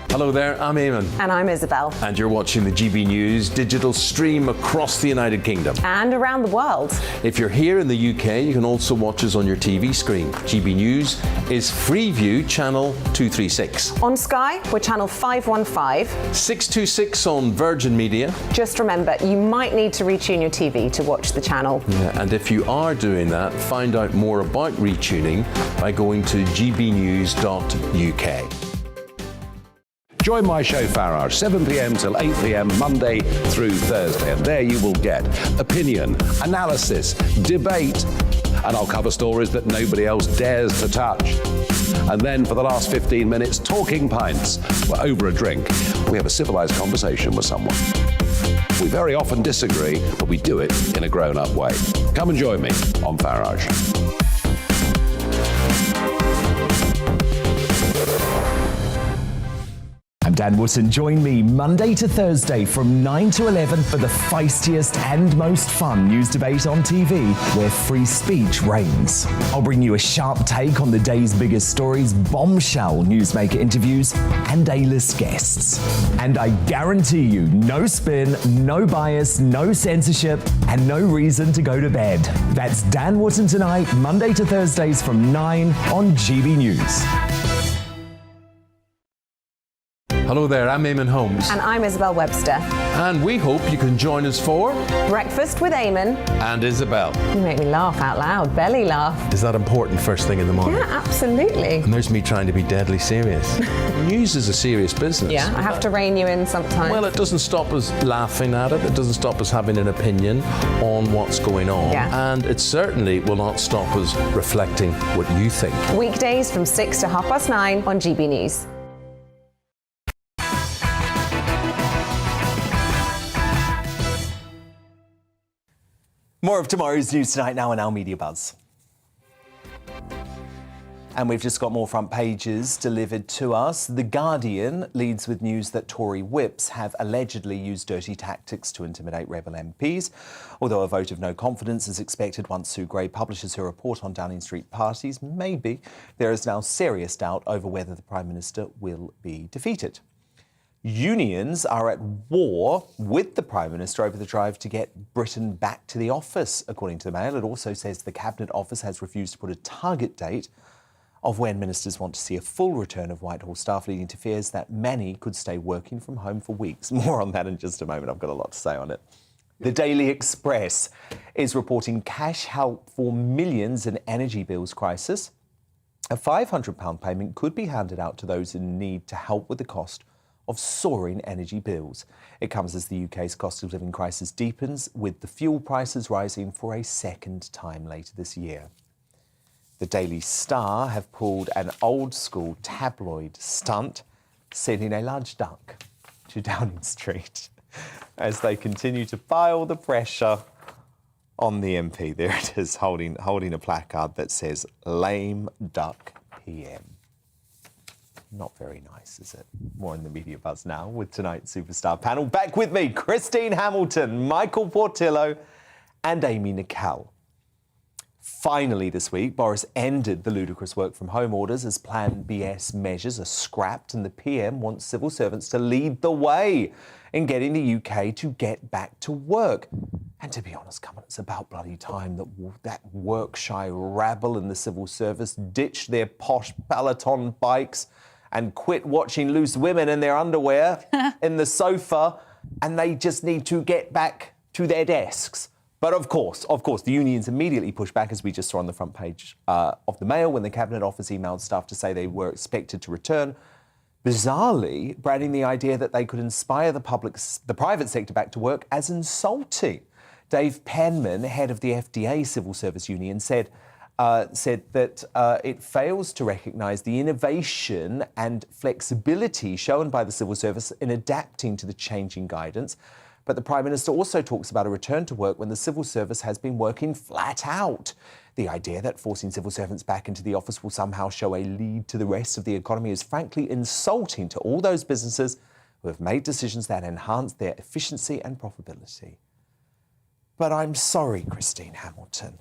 Hello there, I'm Eamon. And I'm Isabel. And you're watching the GB News digital stream across the United Kingdom. And around the world. If you're here in the UK, you can also watch us on your TV screen. GB News is Freeview channel 236. On Sky, we're channel 515. 626 on Virgin Media. Just remember, you might need to retune your TV to watch the channel. Yeah, and if you are doing that, find out more about retuning by going to gbnews.uk. Join my show Farage, 7 p.m. till 8 p.m. Monday through Thursday. And there you will get opinion, analysis, debate, and I'll cover stories that nobody else dares to touch. And then for the last 15 minutes, talking pints. We're over a drink. We have a civilized conversation with someone. We very often disagree, but we do it in a grown-up way. Come and join me on Farage. I'm Dan Wootton. Join me Monday to Thursday from 9 to 11 for the feistiest and most fun news debate on TV, where free speech reigns. I'll bring you a sharp take on the day's biggest stories, bombshell newsmaker interviews, and A-list guests. And I guarantee you, no spin, no bias, no censorship, and no reason to go to bed. That's Dan Wootton tonight, Monday to Thursdays from 9 on GB News. Hello there, I'm Eamon Holmes. And I'm Isabel Webster. And we hope you can join us for Breakfast with Eamon. And Isabel. You make me laugh out loud, belly laugh. Is that important first thing in the morning? Yeah, absolutely. And there's me trying to be deadly serious. News is a serious business. Yeah, I have to rein you in sometimes. Well, it doesn't stop us laughing at it. It doesn't stop us having an opinion on what's going on. Yeah. And it certainly will not stop us reflecting what you think. Weekdays from 6 to 9:30 on GB News. More of tomorrow's news tonight now on Our Media Buzz. And we've just got more front pages delivered to us. The Guardian leads with news that Tory whips have allegedly used dirty tactics to intimidate rebel MPs. Although a vote of no confidence is expected once Sue Gray publishes her report on Downing Street parties, maybe there is now serious doubt over whether the Prime Minister will be defeated. Unions are at war with the Prime Minister over the drive to get Britain back to the office, according to the Mail. It also says the Cabinet Office has refused to put a target date of when ministers want to see a full return of Whitehall staff, leading to fears that many could stay working from home for weeks. More on that in just a moment. I've got a lot to say on it. The Daily Express is reporting cash help for millions in energy bills crisis. A £500 payment could be handed out to those in need to help with the cost of soaring energy bills. It comes as the UK's cost of living crisis deepens, with the fuel prices rising for a second time later this year. The Daily Star have pulled an old-school tabloid stunt, sending a large duck to Downing Street as they continue to pile the pressure on the MP. There it is, holding a placard that says, "Lame Duck PM." Not very nice, is it? More in the Media Buzz now with tonight's superstar panel. Back with me, Christine Hamilton, Michael Portillo and Amy Nicol. Finally this week, Boris ended the ludicrous work from home orders as Plan BS measures are scrapped, and the PM wants civil servants to lead the way in getting the UK to get back to work. And to be honest, come on, it's about bloody time that work-shy rabble in the civil service ditch their posh Peloton bikes and quit watching loose women in their underwear in the sofa, and they just need to get back to their desks. But of course, the unions immediately pushed back, as we just saw on the front page of the Mail, when the Cabinet Office emailed staff to say they were expected to return, bizarrely branding the idea that they could inspire the private sector back to work as insulting. Dave Penman, head of the FDA Civil Service Union, said that it fails to recognise the innovation and flexibility shown by the civil service in adapting to the changing guidance. But the Prime Minister also talks about a return to work when the civil service has been working flat out. The idea that forcing civil servants back into the office will somehow show a lead to the rest of the economy is frankly insulting to all those businesses who have made decisions that enhance their efficiency and profitability. But I'm sorry, Christine Hamilton.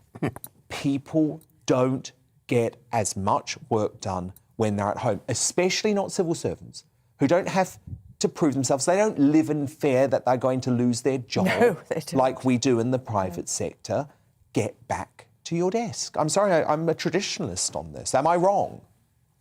People don't get as much work done when they're at home, especially not civil servants who don't have to prove themselves. They don't live in fear that they're going to lose their job like we do in the private sector. Get back to your desk. I'm sorry, I'm a traditionalist on this. Am I wrong?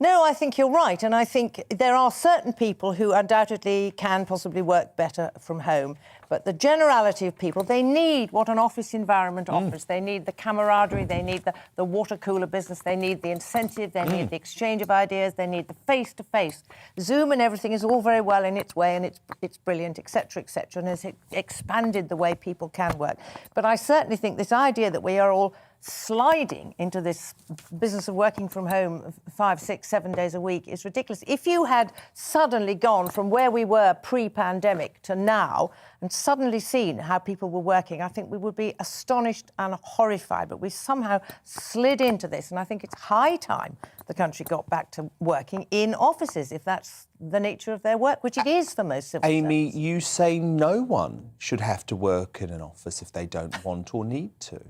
No, I think you're right. And I think there are certain people who undoubtedly can possibly work better from home. But the generality of people, they need what an office environment offers. They need the camaraderie, they need the water cooler business, they need the incentive, they need the exchange of ideas, they need the face-to-face. Zoom and everything is all very well in its way and it's brilliant, etc., etc., and has expanded the way people can work. But I certainly think this idea that we are all sliding into this business of working from home 5, 6, 7 days a week is ridiculous. If you had suddenly gone from where we were pre-pandemic to now and suddenly seen how people were working, I think we would be astonished and horrified. But we somehow slid into this, and I think it's high time the country got back to working in offices, if that's the nature of their work, which it is for most civil Amy, servants. you say no one should have to work in an office if they don't want or need to.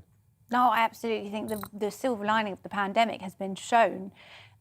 No, I absolutely think the silver lining of the pandemic has been shown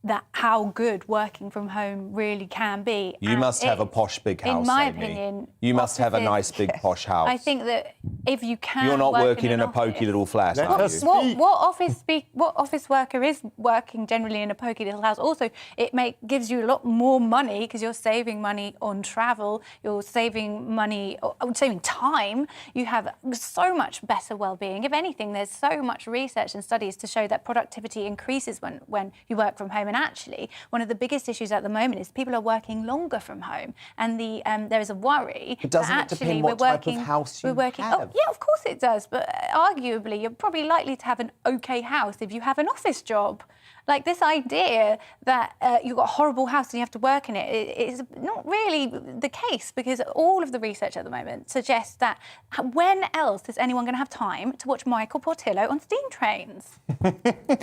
that how good working from home really can be. You must have a posh big house, in my Amy. opinion, You must have a nice big posh house. I think that if you can, You're not work working in a an pokey little flat, office- are you? What office worker is working generally in a pokey little house? Also, it gives you a lot more money because you're saving money on travel. You're saving money, saving time. You have so much better well-being. If anything, there's so much research and studies to show that productivity increases when you work from home. And actually, one of the biggest issues at the moment is people are working longer from home, and there is a worry. But doesn't that it depend actually what type of house you have? Oh, yeah, of course it does. But arguably, you're probably likely to have an okay house if you have an office job. Like this idea that you've got a horrible house and you have to work in it is not really the case, because all of the research at the moment suggests that when else is anyone going to have time to watch Michael Portillo on steam trains?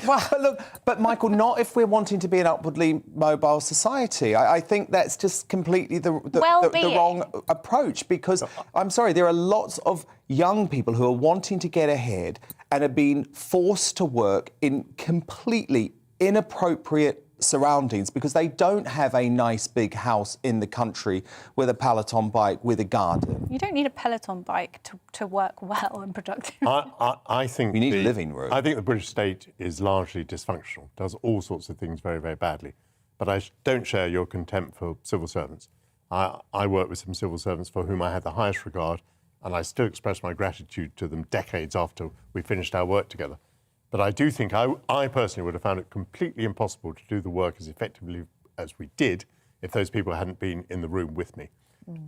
Well, look, but Michael, not if we're wanting to be an upwardly mobile society. I think that's just completely the wrong approach, because I'm sorry, there are lots of young people who are wanting to get ahead and are being forced to work in completely inappropriate surroundings because they don't have a nice big house in the country with a Peloton bike with a garden. You don't need a Peloton bike to work well and productive. I think you need a living room. I think the British state is largely dysfunctional, does all sorts of things very, very badly. But I don't share your contempt for civil servants. I work with some civil servants for whom I had the highest regard, and I still express my gratitude to them decades after we finished our work together. But I do think I personally would have found it completely impossible to do the work as effectively as we did if those people hadn't been in the room with me.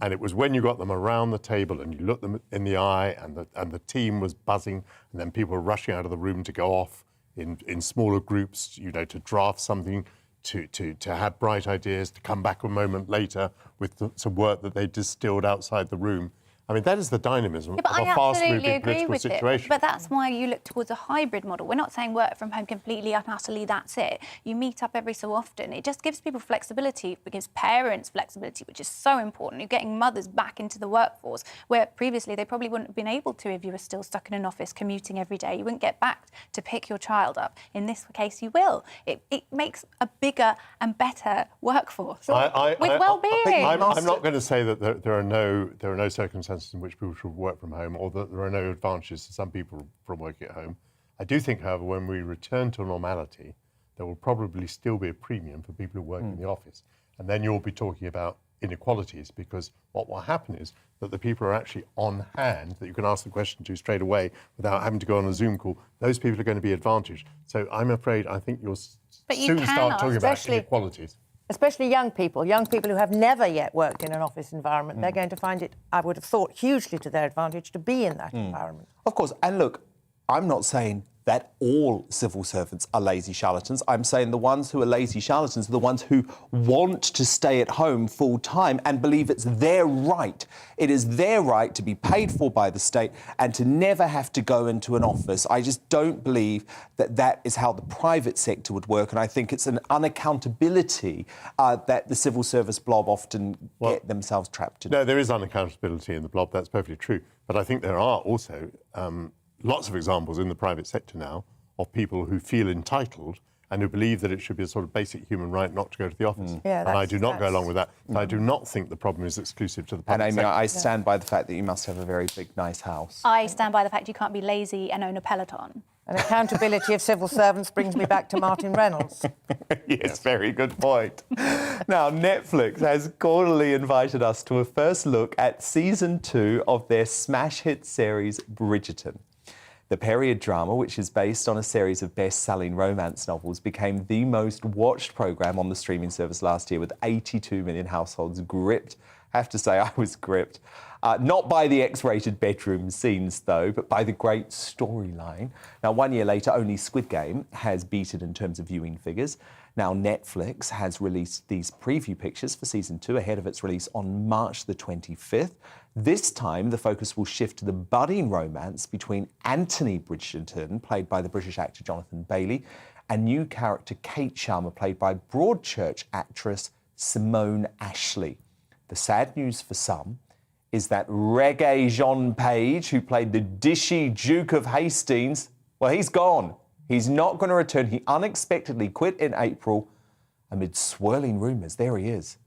And it was when you got them around the table and you looked them in the eye and the team was buzzing and then people were rushing out of the room to go off in smaller groups, you know, to draft something, to have bright ideas, to come back a moment later with some work that they distilled outside the room. I mean, that is the dynamism of a fast-moving political situation. But that's why you look towards a hybrid model. We're not saying work from home completely and utterly, that's it. You meet up every so often. It just gives people flexibility. It gives parents flexibility, which is so important. You're getting mothers back into the workforce, where previously they probably wouldn't have been able to if you were still stuck in an office commuting every day. You wouldn't get back to pick your child up. In this case, you will. It makes a bigger and better workforce with well-being. I'm not going to say that there are no circumstances in which people should work from home or that there are no advantages to some people from working at home. I do think, however, when we return to normality, there will probably still be a premium for people who work in the office. And then you'll be talking about inequalities, because what will happen is that the people are actually on hand that you can ask the question to straight away without having to go on a Zoom call. Those people are going to be advantaged. So I'm afraid I think you'll soon start talking about inequalities. Especially young people who have never yet worked in an office environment. They're going to find it, I would have thought, hugely to their advantage to be in that environment. Of course, and look, I'm not saying that all civil servants are lazy charlatans. I'm saying the ones who are lazy charlatans are the ones who want to stay at home full time and believe it's their right. It is their right to be paid for by the state and to never have to go into an office. I just don't believe that that is how the private sector would work, and I think it's an unaccountability that the civil service blob often get themselves trapped in. No, there is unaccountability in the blob, that's perfectly true. But I think there are also lots of examples in the private sector now of people who feel entitled and who believe that it should be a sort of basic human right not to go to the office. Yeah, and I do not go along with that. I do not think the problem is exclusive to the public And Amy, sector. I stand by the fact that you must have a very big, nice house. I stand by the fact you can't be lazy and own a Peloton. And accountability of civil servants brings me back to Martin Reynolds. Yes, very good point. Now, Netflix has cordially invited us to a first look at season 2 of their smash hit series, Bridgerton. The period drama, which is based on a series of best-selling romance novels, became the most watched programme on the streaming service last year, with 82 million households gripped. I have to say, I was gripped. Not by the X-rated bedroom scenes, though, but by the great storyline. Now, 1 year later, only Squid Game has beat it in terms of viewing figures. Now, Netflix has released these preview pictures for season 2 ahead of its release on March the 25th. This time, the focus will shift to the budding romance between Anthony Bridgerton, played by the British actor Jonathan Bailey, and new character Kate Sharma, played by Broadchurch actress Simone Ashley. The sad news for some is that Reggae Jean Page, who played the dishy Duke of Hastings, well, he's gone. He's not going to return. He unexpectedly quit in April amid swirling rumours, there he is,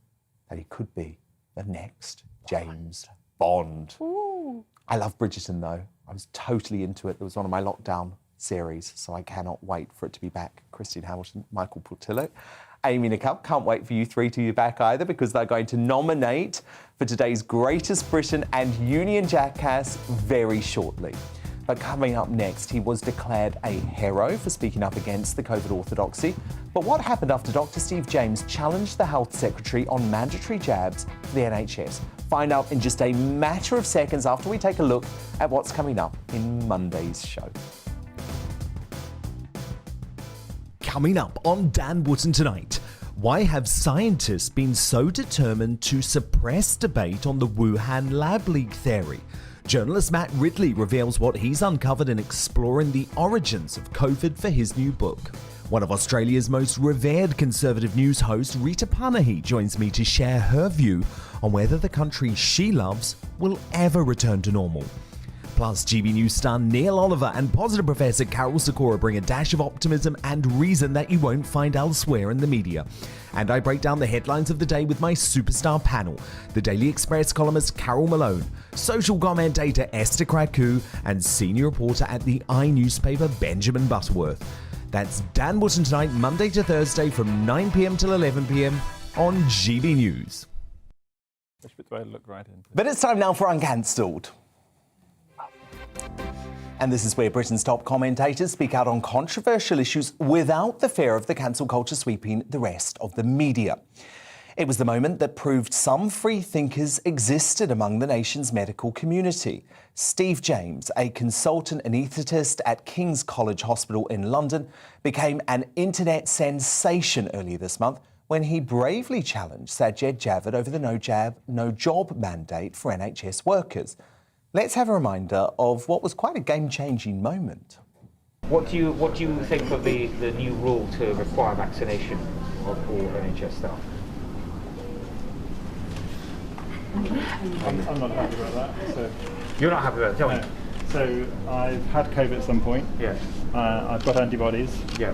that he could be the next James Bond. Ooh. I love Bridgerton, though. I was totally into it. It was one of my lockdown series, so I cannot wait for it to be back. Christine Hamilton, Michael Portillo, Amy Nicole. Can't wait for you three to be back either, because they're going to nominate for today's Greatest Britain and Union Jackass very shortly. But coming up next, he was declared a hero for speaking up against the COVID orthodoxy. But what happened after Dr. Steve James challenged the Health Secretary on mandatory jabs for the NHS? Find out in just a matter of seconds after we take a look at what's coming up in Monday's show. Coming up on Dan Wootton Tonight, why have scientists been so determined to suppress debate on the Wuhan lab leak theory? Journalist Matt Ridley reveals what he's uncovered in exploring the origins of COVID for his new book. One of Australia's most revered conservative news hosts, Rita Panahi, joins me to share her view on whether the country she loves will ever return to normal. Plus, GB News star Neil Oliver and positive professor Carol Sikora bring a dash of optimism and reason that you won't find elsewhere in the media. And I break down the headlines of the day with my superstar panel, the Daily Express columnist Carol Malone, social commentator Esther Kraku, and senior reporter at the iNewspaper Benjamin Butterworth. That's Dan Wootton Tonight, Monday to Thursday from 9 p.m. till 11 p.m. on GB News. But it's time now for Uncancelled. And this is where Britain's top commentators speak out on controversial issues without the fear of the cancel culture sweeping the rest of the media. It was the moment that proved some free thinkers existed among the nation's medical community. Steve James, a consultant anaesthetist at King's College Hospital in London, became an internet sensation earlier this month when he bravely challenged Sajid Javid over the no jab, no job mandate for NHS workers. Let's have a reminder of what was quite a game-changing moment. What do you think of the new rule to require vaccination of all NHS staff? I'm not happy about that. So. You're not happy about it? Tell me. So I've had COVID at some point. Yeah. I've got antibodies. Yeah.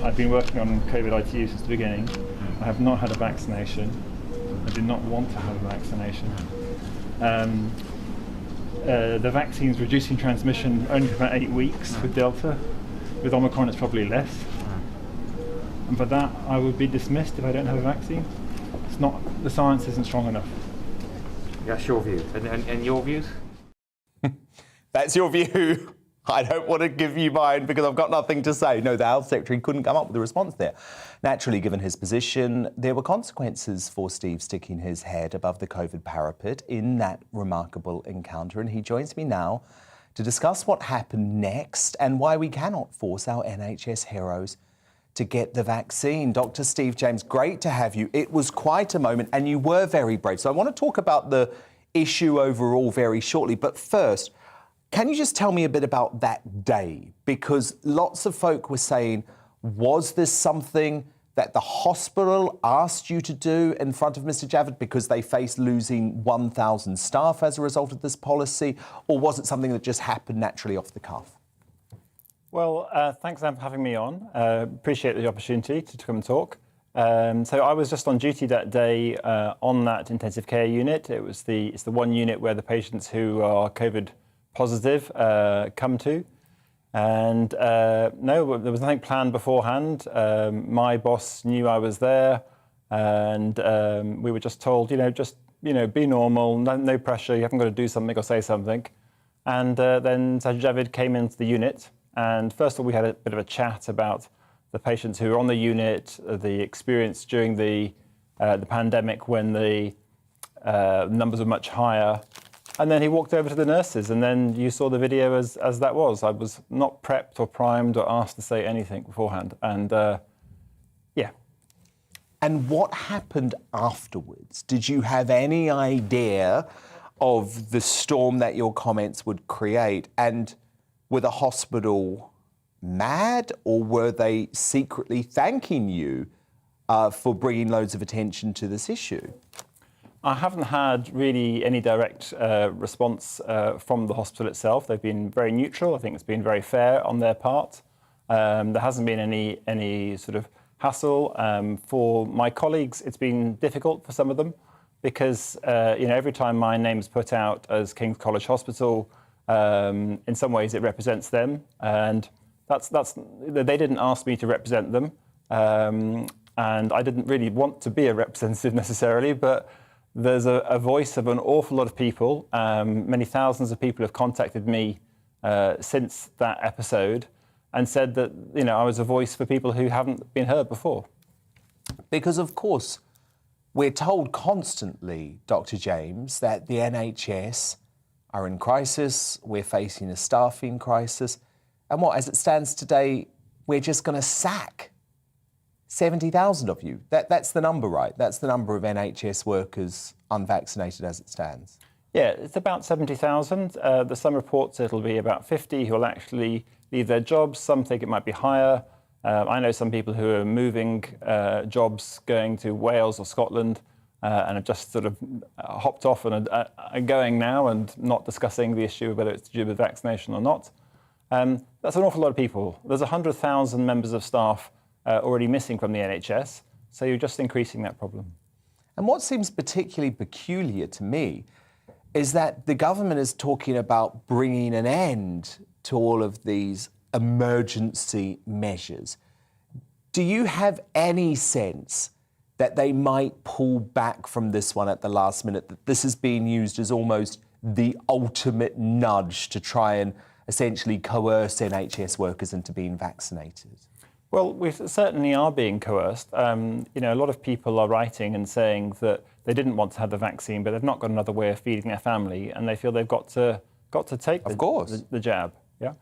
I've been working on COVID ITU since the beginning. I have not had a vaccination. I do not want to have a vaccination. The vaccine's reducing transmission only for about 8 weeks with Delta. With Omicron, it's probably less. And for that, I would be dismissed if I don't have a vaccine. It's not, the science isn't strong enough. That's your view. And your views? That's your view. I don't want to give you mine because I've got nothing to say. No, the Health Secretary couldn't come up with a response there. Naturally, given his position, there were consequences for Steve sticking his head above the COVID parapet in that remarkable encounter. And he joins me now to discuss what happened next and why we cannot force our NHS heroes to get the vaccine. Dr. Steve James, great to have you. It was quite a moment and you were very brave. So I want to talk about the issue overall very shortly. But first, can you just tell me a bit about that day? Because lots of folk were saying, was this something that the hospital asked you to do in front of Mr. Javid because they face losing 1,000 staff as a result of this policy, or was it something that just happened naturally off the cuff? Well, thanks, Anne, for having me on. Appreciate the opportunity to come and talk. So I was just on duty that day on that intensive care unit. It's the one unit where the patients who are COVID positive come to. And no, there was nothing planned beforehand. My boss knew I was there, and we were just told, be normal, no pressure, you haven't got to do something or say something. And then Sajid Javid came into the unit, and first of all, we had a bit of a chat about the patients who were on the unit, the experience during the pandemic when the numbers were much higher. And then he walked over to the nurses, and then you saw the video as that was. I was not prepped or primed or asked to say anything beforehand. And yeah. And what happened afterwards? Did you have any idea of the storm that your comments would create? And were the hospital mad, or were they secretly thanking you for bringing loads of attention to this issue? I haven't had really any direct response from the hospital itself. They've been very neutral. I think it's been very fair on their part. There hasn't been any sort of hassle. For my colleagues, it's been difficult for some of them because every time my name's put out as King's College Hospital, in some ways it represents them, and they didn't ask me to represent them, and I didn't really want to be a representative necessarily, but there's a voice of an awful lot of people. Many thousands of people have contacted me since that episode and said that I was a voice for people who haven't been heard before. Because of course, we're told constantly, Dr. James, that the NHS are in crisis, we're facing a staffing crisis, and as it stands today, we're just going to sack 70,000 of you. That's the number, right? That's the number of NHS workers unvaccinated as it stands. Yeah, it's about 70,000. There's some reports it'll be about 50 who will actually leave their jobs. Some think it might be higher. I know some people who are moving jobs, going to Wales or Scotland, and have just sort of hopped off and are going now and not discussing the issue of whether it's to do with vaccination or not. That's an awful lot of people. There's 100,000 members of staff already missing from the NHS, so you're just increasing that problem. And what seems particularly peculiar to me is that the government is talking about bringing an end to all of these emergency measures. Do you have any sense that they might pull back from this one at the last minute, that this is being used as almost the ultimate nudge to try and essentially coerce NHS workers into being vaccinated? Well, we certainly are being coerced. A lot of people are writing and saying that they didn't want to have the vaccine, but they've not got another way of feeding their family, and they feel they've got to take the jab. Yeah.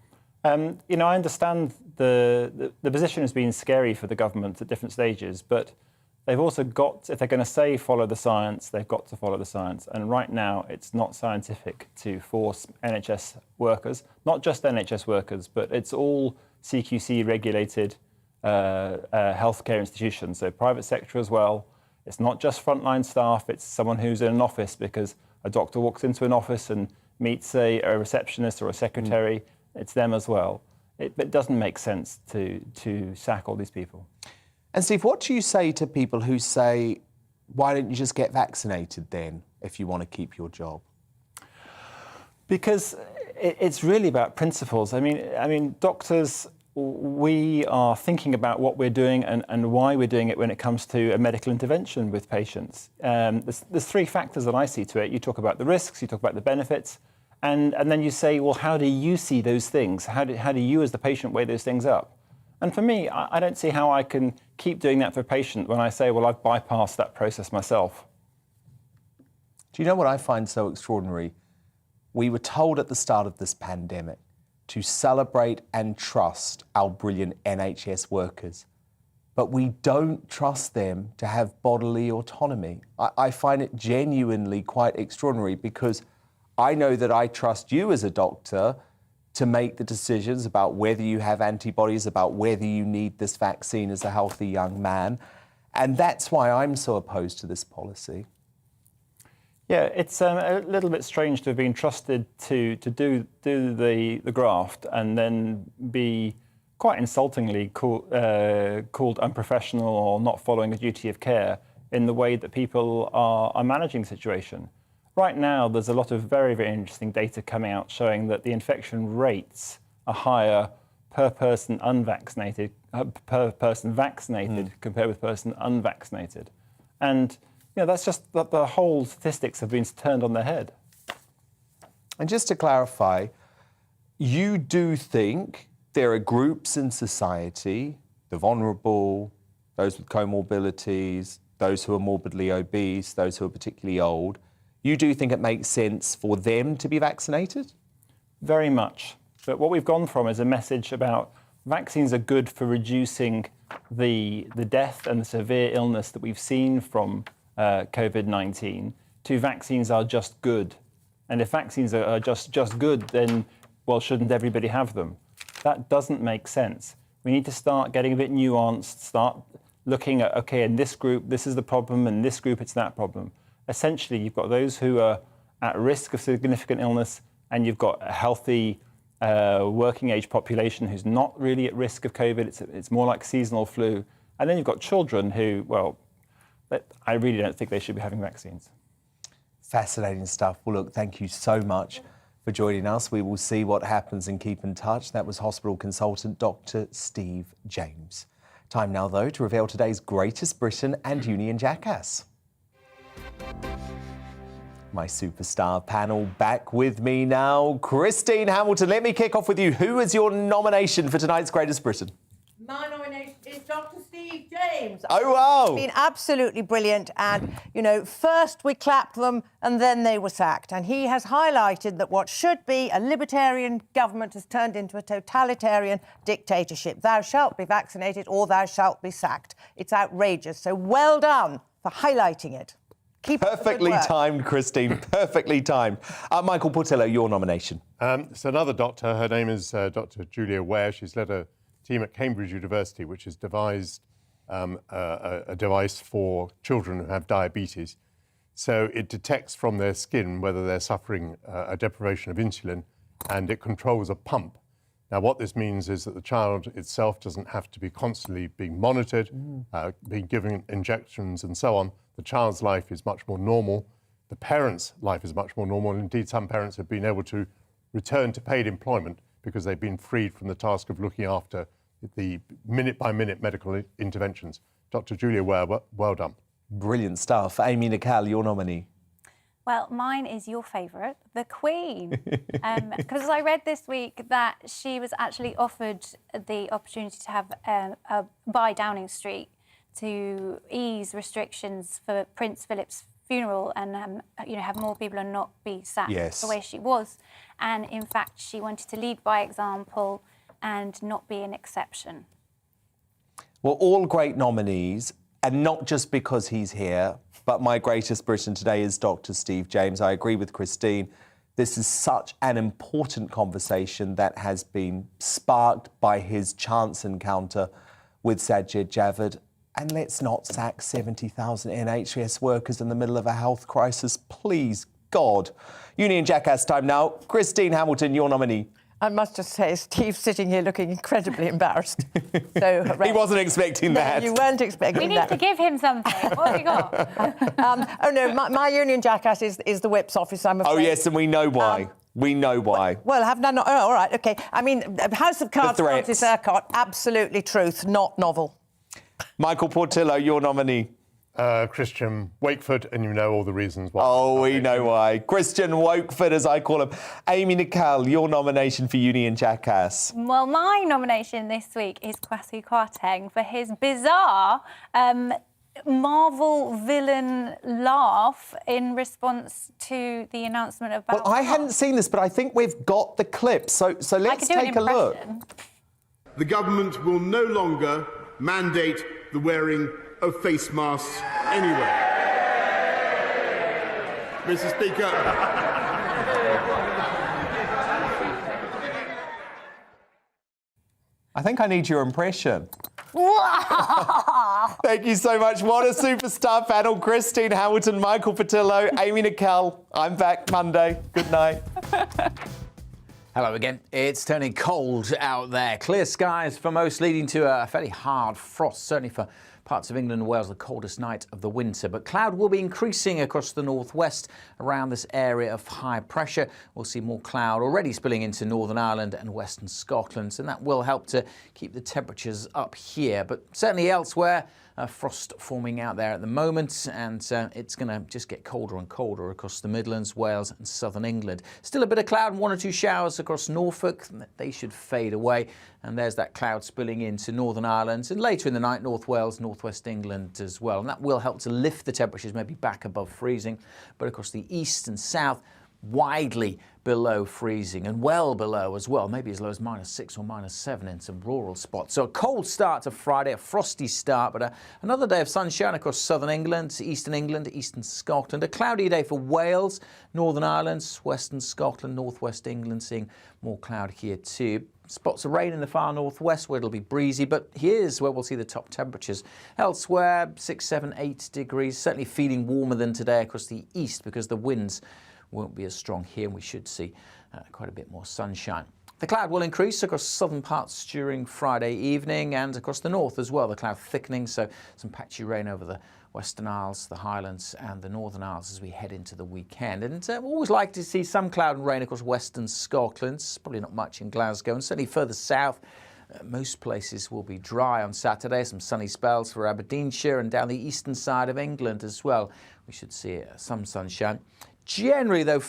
I understand the position has been scary for the government at different stages, but they've also got, if they're going to say follow the science, they've got to follow the science. And right now, it's not scientific to force NHS workers, not just NHS workers, but it's all CQC regulated healthcare institutions, so private sector as well. It's not just frontline staff, it's someone who's in an office because a doctor walks into an office and meets a receptionist or a secretary. It's them as well. It doesn't make sense to sack all these people. And Steve, what do you say to people who say, why don't you just get vaccinated then if you want to keep your job? Because it's really about principles. I mean, doctors, we are thinking about what we're doing and why we're doing it when it comes to a medical intervention with patients. There's three factors that I see to it. You talk about the risks, you talk about the benefits, and then you say, well, how do you see those things? How do you as the patient weigh those things up? And for me, I don't see how I can keep doing that for a patient when I say, well, I've bypassed that process myself. Do you know what I find so extraordinary? We were told at the start of this pandemic to celebrate and trust our brilliant NHS workers, but we don't trust them to have bodily autonomy. I find it genuinely quite extraordinary because I know that I trust you as a doctor to make the decisions about whether you have antibodies, about whether you need this vaccine as a healthy young man. And that's why I'm so opposed to this policy. Yeah, it's a little bit strange to have been trusted to do the graft and then be quite insultingly called unprofessional or not following a duty of care in the way that people are managing the situation. Right now, there's a lot of very, very interesting data coming out showing that the infection rates are higher per person unvaccinated, per person vaccinated compared with person unvaccinated. And that's just that the whole statistics have been turned on their head. And just to clarify, you do think there are groups in society, the vulnerable, those with comorbidities, those who are morbidly obese, those who are particularly old, you do think it makes sense for them to be vaccinated? Very much. But what we've gone from is a message about vaccines are good for reducing the death and the severe illness that we've seen from COVID-19 to vaccines are just good. And if vaccines are just good, then, well, shouldn't everybody have them? That doesn't make sense. We need to start getting a bit nuanced, start looking at, OK, in this group, this is the problem, and in this group, it's that problem. Essentially, you've got those who are at risk of significant illness, and you've got a healthy working-age population who's not really at risk of COVID. It's more like seasonal flu. And then you've got children who, well, I really don't think they should be having vaccines. Fascinating stuff. Well, look, thank you so much for joining us. We will see what happens and keep in touch. That was hospital consultant Dr. Steve James. Time now, though, to reveal today's greatest Britain and Union jackass. My superstar panel back with me now. Christine Hamilton, let me kick off with you. Who is your nomination for tonight's Greatest Britain? My nomination is Dr. Steve James. Oh, wow. It's been absolutely brilliant. And, first we clapped them and then they were sacked. And he has highlighted that what should be a libertarian government has turned into a totalitarian dictatorship. Thou shalt be vaccinated or thou shalt be sacked. It's outrageous. So well done for highlighting it. Keep Perfectly timed, Christine. Perfectly timed. Michael Portillo, your nomination. It's another doctor. Her name is Dr. Julia Ware. She's led a team at Cambridge University, which has devised a device for children who have diabetes. So it detects from their skin whether they're suffering a deprivation of insulin, and it controls a pump. Now, what this means is that the child itself doesn't have to be constantly being monitored, being given injections and so on. The child's life is much more normal. The parent's life is much more normal. Indeed, some parents have been able to return to paid employment because they've been freed from the task of looking after the minute-by-minute medical interventions. Dr. Julia Ware, well done. Brilliant stuff. Amy Nicole, your nominee. Well, mine is your favourite, the Queen. Because I read this week that she was actually offered the opportunity to have buy Downing Street to ease restrictions for Prince Philip's funeral and have more people and not be sacked the way she was. And in fact, she wanted to lead by example and not be an exception. Well, all great nominees, and not just because he's here, but my greatest Britain today is Dr. Steve James. I agree with Christine. This is such an important conversation that has been sparked by his chance encounter with Sajid Javid. And let's not sack 70,000 NHS workers in the middle of a health crisis, please, God. Union jackass time now. Christine Hamilton, your nominee. I must just say, Steve's sitting here looking incredibly embarrassed. He wasn't expecting that. No, you weren't expecting that. We need to give him something. What have you got? My union jackass is the Whip's office, I'm afraid. Oh, yes, and we know why. We know why. Well, have none. Oh, all right, OK. I mean, House of Cards, Francis Urquhart, absolutely truth, not novel. Michael Portillo, your nominee. Christian Wakeford, and you know all the reasons why. Oh, we know why. Christian Wakeford, as I call him. Amy Nicole, your nomination for Union Jackass. Well, my nomination this week is Kwasi Kwarteng for his bizarre Marvel villain laugh in response to the announcement about... Well, I hadn't seen this, but I think we've got the clip, so let's take a look. The government will no longer mandate the wearing of face masks anyway. Mr. Speaker. I think I need your impression. Thank you so much. What a superstar panel. Christine Hamilton, Michael Patillo, Amy Nicole. I'm back Monday. Good night. Hello again. It's turning cold out there. Clear skies for most, leading to a fairly hard frost, certainly for parts of England and Wales, the coldest night of the winter. But cloud will be increasing across the northwest around this area of high pressure. We'll see more cloud already spilling into Northern Ireland and Western Scotland, and that will help to keep the temperatures up here. But certainly elsewhere, frost forming out there at the moment, and it's going to just get colder and colder across the Midlands, Wales and southern England. Still a bit of cloud and 1 or 2 showers across Norfolk. They should fade away, and there's that cloud spilling into Northern Ireland, and later in the night North Wales, northwest England as well, and that will help to lift the temperatures maybe back above freezing. But across the east and south, widely below freezing, and well below as well, maybe as low as -6 or -7 in some rural spots. So a cold start to Friday, a frosty start, but another day of sunshine across southern England, eastern Scotland. A cloudy day for Wales, Northern Ireland, western Scotland, northwest England, seeing more cloud here too. Spots of rain in the far northwest where it'll be breezy, but here's where we'll see the top temperatures. Elsewhere, 6, 7, 8 degrees, certainly feeling warmer than today across the east because the winds won't be as strong here, and we should see quite a bit more sunshine. The cloud will increase across southern parts during Friday evening and across the north as well. The cloud thickening, so some patchy rain over the Western Isles, the Highlands and the Northern Isles as we head into the weekend. And we always like to see some cloud and rain across Western Scotland, probably not much in Glasgow, and certainly further south. Most places will be dry on Saturday, some sunny spells for Aberdeenshire and down the eastern side of England as well. We should see some sunshine. Generally, though,